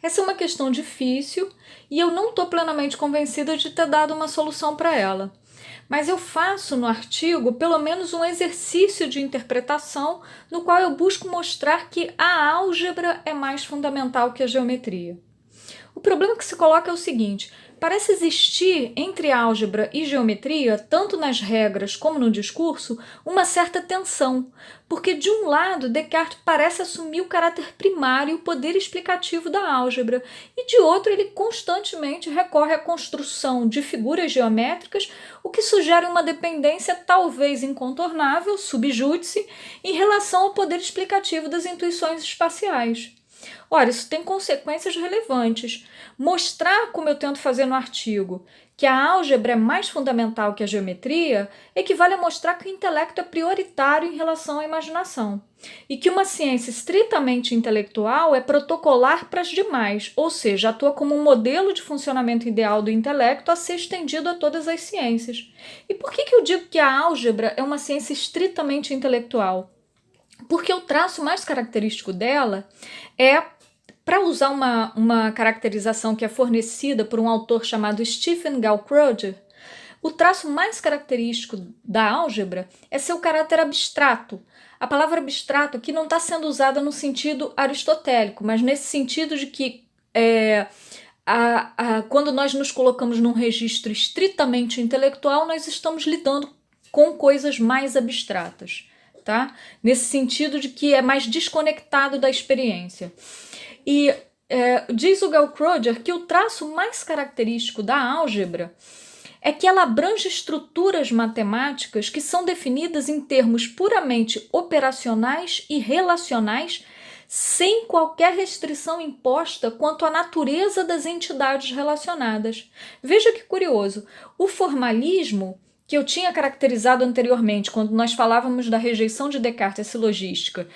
Essa é uma questão difícil e eu não estou plenamente convencida de ter dado uma solução para ela. Mas eu faço no artigo pelo menos um exercício de interpretação no qual eu busco mostrar que a álgebra é mais fundamental que a geometria. O problema que se coloca é o seguinte: parece existir entre álgebra e geometria, tanto nas regras como no discurso, uma certa tensão, porque de um lado Descartes parece assumir o caráter primário, o poder explicativo da álgebra, e de outro ele constantemente recorre à construção de figuras geométricas, o que sugere uma dependência talvez incontornável, sub judice, em relação ao poder explicativo das intuições espaciais. Ora, isso tem consequências relevantes. Mostrar, como eu tento fazer no artigo, que a álgebra é mais fundamental que a geometria equivale a mostrar que o intelecto é prioritário em relação à imaginação e que uma ciência estritamente intelectual é protocolar para as demais, ou seja, atua como um modelo de funcionamento ideal do intelecto a ser estendido a todas as ciências. E por que eu digo que a álgebra é uma ciência estritamente intelectual? Porque o traço mais característico dela é, para usar uma caracterização que é fornecida por um autor chamado Stephen Gaukroger, o traço mais característico da álgebra é seu caráter abstrato. A palavra abstrato aqui não está sendo usada no sentido aristotélico, mas nesse sentido de que quando nós nos colocamos num registro estritamente intelectual, nós estamos lidando com coisas mais abstratas. Tá? Nesse sentido de que é mais desconectado da experiência. E diz o Gaukroger que o traço mais característico da álgebra é que ela abrange estruturas matemáticas que são definidas em termos puramente operacionais e relacionais, sem qualquer restrição imposta quanto à natureza das entidades relacionadas. Veja que curioso, o formalismo que eu tinha caracterizado anteriormente, quando nós falávamos da rejeição de Descartes à silogística,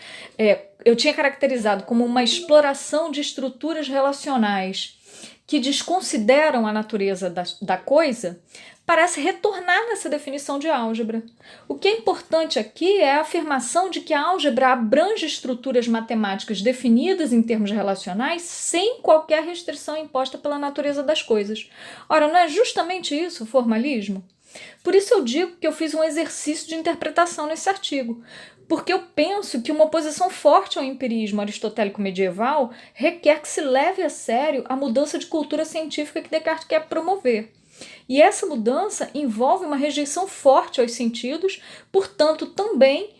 eu tinha caracterizado como uma exploração de estruturas relacionais que desconsideram a natureza da coisa, parece retornar nessa definição de álgebra. O que é importante aqui é a afirmação de que a álgebra abrange estruturas matemáticas definidas em termos relacionais sem qualquer restrição imposta pela natureza das coisas. Ora, não é justamente isso o formalismo? Por isso eu digo que eu fiz um exercício de interpretação nesse artigo, porque eu penso que uma oposição forte ao empirismo aristotélico medieval requer que se leve a sério a mudança de cultura científica que Descartes quer promover. E essa mudança envolve uma rejeição forte aos sentidos, portanto também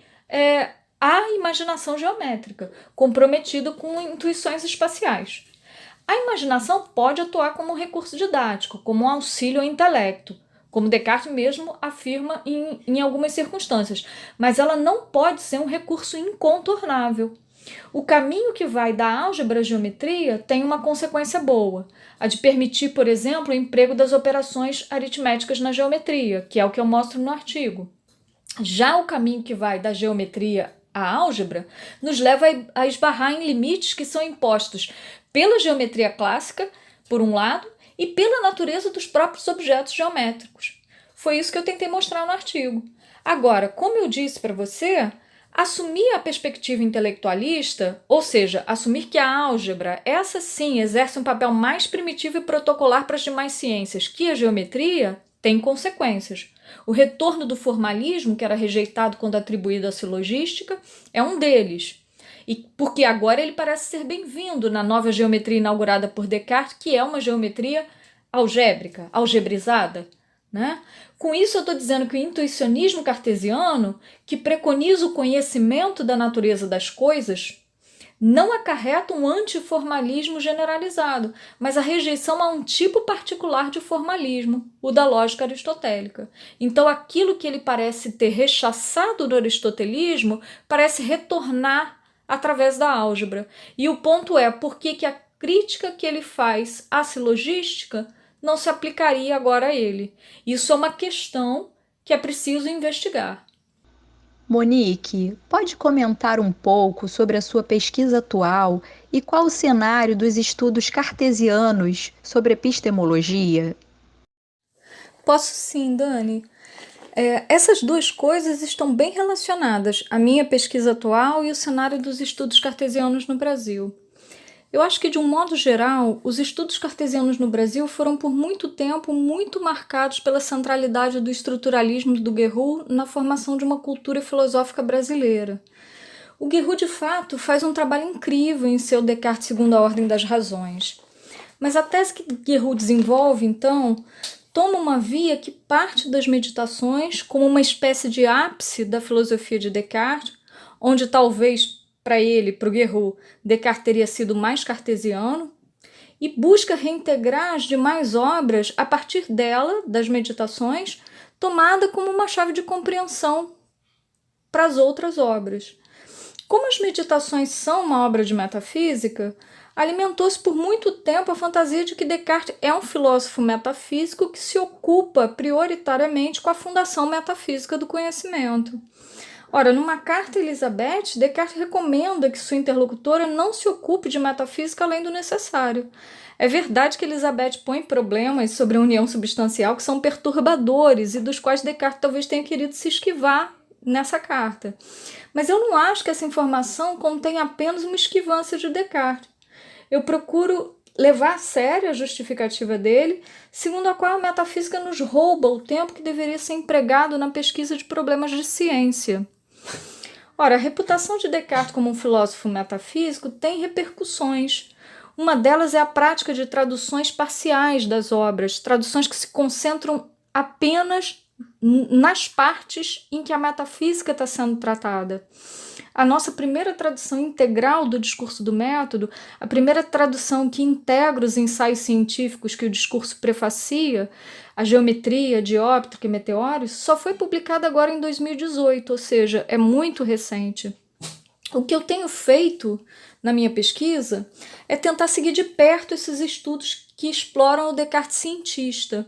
a imaginação geométrica, comprometida com intuições espaciais. A imaginação pode atuar como um recurso didático, como um auxílio ao intelecto, como Descartes mesmo afirma em algumas circunstâncias, mas ela não pode ser um recurso incontornável. O caminho que vai da álgebra à geometria tem uma consequência boa, a de permitir, por exemplo, o emprego das operações aritméticas na geometria, que é o que eu mostro no artigo. Já o caminho que vai da geometria à álgebra nos leva a esbarrar em limites que são impostos pela geometria clássica, por um lado, e pela natureza dos próprios objetos geométricos. Foi isso que eu tentei mostrar no artigo. Agora, como eu disse para você, assumir a perspectiva intelectualista, ou seja, assumir que a álgebra, essa sim, exerce um papel mais primitivo e protocolar para as demais ciências que a geometria, tem consequências. O retorno do formalismo, que era rejeitado quando atribuído à silogística, é um deles. E porque agora ele parece ser bem-vindo na nova geometria inaugurada por Descartes, que é uma geometria algébrica, algebrizada, né? Com isso eu estou dizendo que o intuicionismo cartesiano, que preconiza o conhecimento da natureza das coisas, não acarreta um antiformalismo generalizado, mas a rejeição a um tipo particular de formalismo, o da lógica aristotélica. Então aquilo que ele parece ter rechaçado do aristotelismo parece retornar através da álgebra. E o ponto é por que a crítica que ele faz à silogística não se aplicaria agora a ele. Isso é uma questão que é preciso investigar. Monique, pode comentar um pouco sobre a sua pesquisa atual e qual o cenário dos estudos cartesianos sobre epistemologia? Posso sim, Dani. Essas duas coisas estão bem relacionadas, a minha pesquisa atual e o cenário dos estudos cartesianos no Brasil. Eu acho que, de um modo geral, os estudos cartesianos no Brasil foram por muito tempo muito marcados pela centralidade do estruturalismo do Guerroux na formação de uma cultura filosófica brasileira. O Guerroux, de fato, faz um trabalho incrível em seu Descartes segundo a ordem das razões. Mas a tese que Guerroux desenvolve, então, toma uma via que parte das meditações como uma espécie de ápice da filosofia de Descartes, onde talvez para ele, para o Guerroux, Descartes teria sido mais cartesiano, e busca reintegrar as demais obras a partir dela, das meditações, tomada como uma chave de compreensão para as outras obras. Como as meditações são uma obra de metafísica, alimentou-se por muito tempo a fantasia de que Descartes é um filósofo metafísico que se ocupa prioritariamente com a fundação metafísica do conhecimento. Ora, numa carta a Elizabeth, Descartes recomenda que sua interlocutora não se ocupe de metafísica além do necessário. É verdade que Elizabeth põe problemas sobre a união substancial que são perturbadores e dos quais Descartes talvez tenha querido se esquivar nessa carta. Mas eu não acho que essa informação contém apenas uma esquivância de Descartes. Eu procuro levar a sério a justificativa dele, segundo a qual a metafísica nos rouba o tempo que deveria ser empregado na pesquisa de problemas de ciência. Ora, a reputação de Descartes como um filósofo metafísico tem repercussões. Uma delas é a prática de traduções parciais das obras, traduções que se concentram apenas nas partes em que a metafísica está sendo tratada. A nossa primeira tradução integral do discurso do método, a primeira tradução que integra os ensaios científicos que o discurso prefacia, a geometria, dióptrica e meteoros, só foi publicada agora em 2018, ou seja, é muito recente. O que eu tenho feito na minha pesquisa é tentar seguir de perto esses estudos que exploram o Descartes cientista,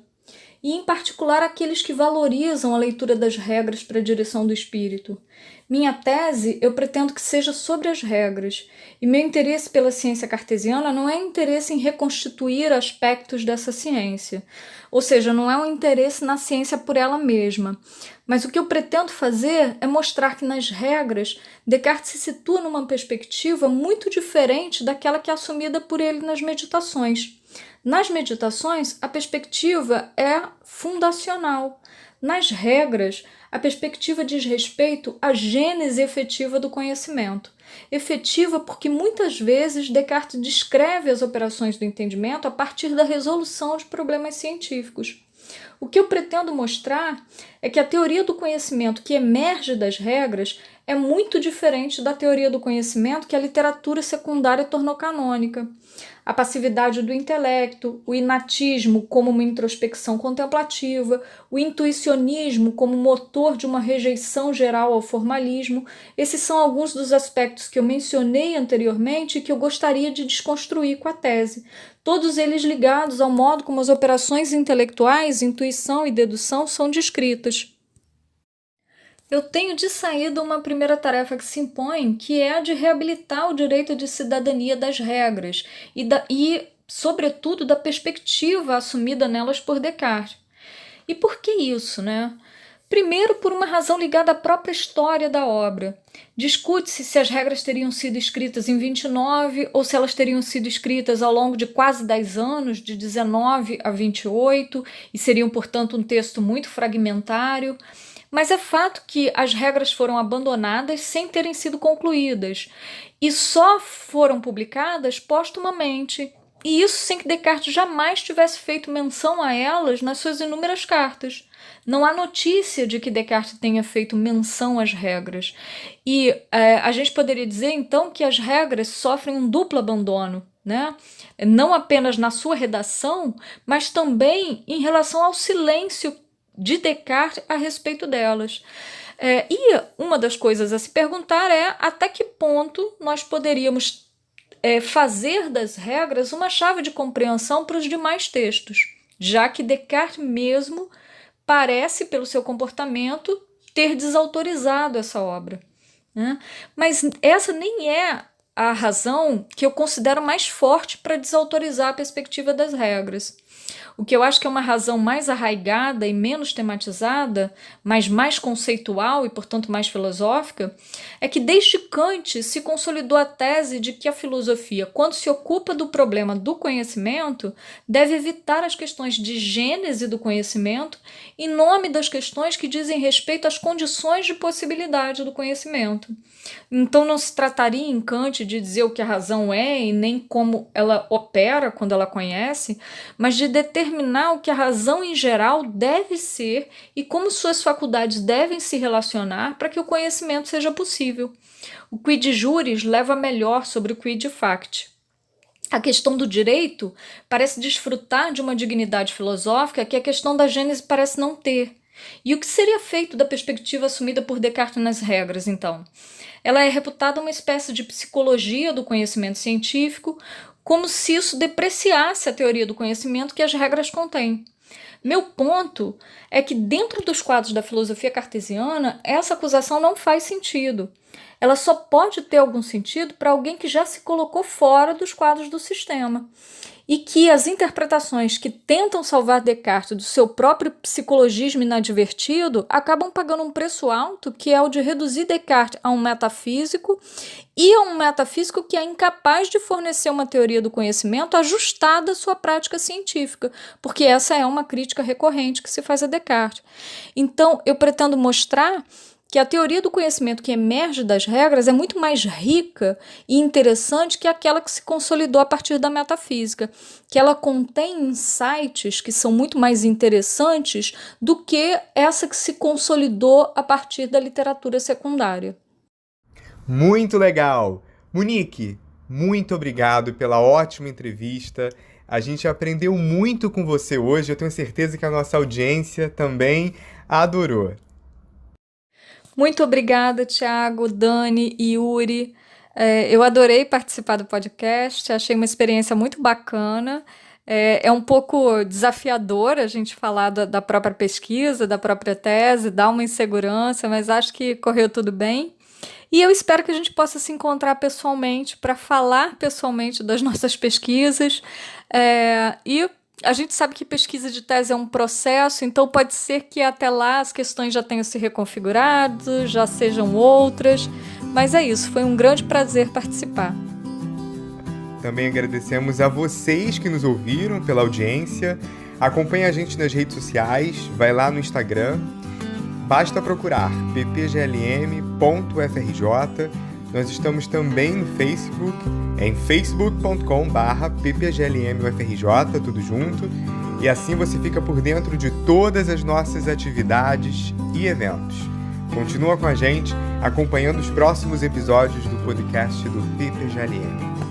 e em particular aqueles que valorizam a leitura das regras para a direção do espírito. Minha tese eu pretendo que seja sobre as regras, e meu interesse pela ciência cartesiana não é interesse em reconstituir aspectos dessa ciência, ou seja, não é um interesse na ciência por ela mesma, mas o que eu pretendo fazer é mostrar que nas regras Descartes se situa numa perspectiva muito diferente daquela que é assumida por ele nas meditações. Nas meditações, a perspectiva é fundacional. Nas regras, a perspectiva diz respeito à gênese efetiva do conhecimento. Efetiva porque muitas vezes Descartes descreve as operações do entendimento a partir da resolução de problemas científicos. O que eu pretendo mostrar é que a teoria do conhecimento que emerge das regras é muito diferente da teoria do conhecimento que a literatura secundária tornou canônica. A passividade do intelecto, o inatismo como uma introspecção contemplativa, o intuicionismo como motor de uma rejeição geral ao formalismo, esses são alguns dos aspectos que eu mencionei anteriormente e que eu gostaria de desconstruir com a tese, todos eles ligados ao modo como as operações intelectuais, intuição e dedução são descritas. Eu tenho de saída uma primeira tarefa que se impõe, que é a de reabilitar o direito de cidadania das regras e, sobretudo, da perspectiva assumida nelas por Descartes. E por que isso, né? Primeiro, por uma razão ligada à própria história da obra. Discute-se se as regras teriam sido escritas em 29 ou se elas teriam sido escritas ao longo de quase 10 anos, de 19 a 28, e seriam, portanto, um texto muito fragmentário. Mas é fato que as regras foram abandonadas sem terem sido concluídas e só foram publicadas póstumamente, e isso sem que Descartes jamais tivesse feito menção a elas nas suas inúmeras cartas. Não há notícia de que Descartes tenha feito menção às regras. E a gente poderia dizer, então, que as regras sofrem um duplo abandono, né? Não apenas na sua redação, mas também em relação ao silêncio de Descartes a respeito delas. E uma das coisas a se perguntar é até que ponto nós poderíamos fazer das regras uma chave de compreensão para os demais textos, já que Descartes mesmo parece, pelo seu comportamento, ter desautorizado essa obra, né? Mas essa nem é a razão que eu considero mais forte para desautorizar a perspectiva das regras. O que eu acho que é uma razão mais arraigada e menos tematizada, mas mais conceitual e, portanto, mais filosófica, é que desde Kant se consolidou a tese de que a filosofia, quando se ocupa do problema do conhecimento, deve evitar as questões de gênese do conhecimento em nome das questões que dizem respeito às condições de possibilidade do conhecimento. Então não se trataria em Kant de dizer o que a razão é e nem como ela opera quando ela conhece, mas de determinar o que a razão em geral deve ser e como suas faculdades devem se relacionar para que o conhecimento seja possível. O quid juris leva melhor sobre o quid facti. A questão do direito parece desfrutar de uma dignidade filosófica que a questão da gênese parece não ter. E o que seria feito da perspectiva assumida por Descartes nas regras, então? Ela é reputada uma espécie de psicologia do conhecimento científico, como se isso depreciasse a teoria do conhecimento que as regras contêm. Meu ponto é que dentro dos quadros da filosofia cartesiana, essa acusação não faz sentido. Ela só pode ter algum sentido para alguém que já se colocou fora dos quadros do sistema. E que as interpretações que tentam salvar Descartes do seu próprio psicologismo inadvertido acabam pagando um preço alto, que é o de reduzir Descartes a um metafísico e a um metafísico que é incapaz de fornecer uma teoria do conhecimento ajustada à sua prática científica, porque essa é uma crítica recorrente que se faz a Descartes. Então, eu pretendo mostrar que a teoria do conhecimento que emerge das regras é muito mais rica e interessante que aquela que se consolidou a partir da metafísica, que ela contém insights que são muito mais interessantes do que essa que se consolidou a partir da literatura secundária. Muito legal! Monique, muito obrigado pela ótima entrevista. A gente aprendeu muito com você hoje, eu tenho certeza que a nossa audiência também adorou. Muito obrigada, Thiago, Dani e Yuri. Eu adorei participar do podcast, achei uma experiência muito bacana. É um pouco desafiador a gente falar da própria pesquisa, da própria tese, dá uma insegurança, mas acho que correu tudo bem. E eu espero que a gente possa se encontrar pessoalmente para falar pessoalmente das nossas pesquisas. E a gente sabe que pesquisa de tese é um processo, então pode ser que até lá as questões já tenham se reconfigurado, já sejam outras, mas é isso, foi um grande prazer participar. Também agradecemos a vocês que nos ouviram pela audiência. Acompanhe a gente nas redes sociais, vai lá no Instagram, basta procurar ppglm.frj. Nós estamos também no Facebook, em facebook.com/ppglmufrj, tudo junto. E assim você fica por dentro de todas as nossas atividades e eventos. Continua com a gente, acompanhando os próximos episódios do podcast do PPGLM.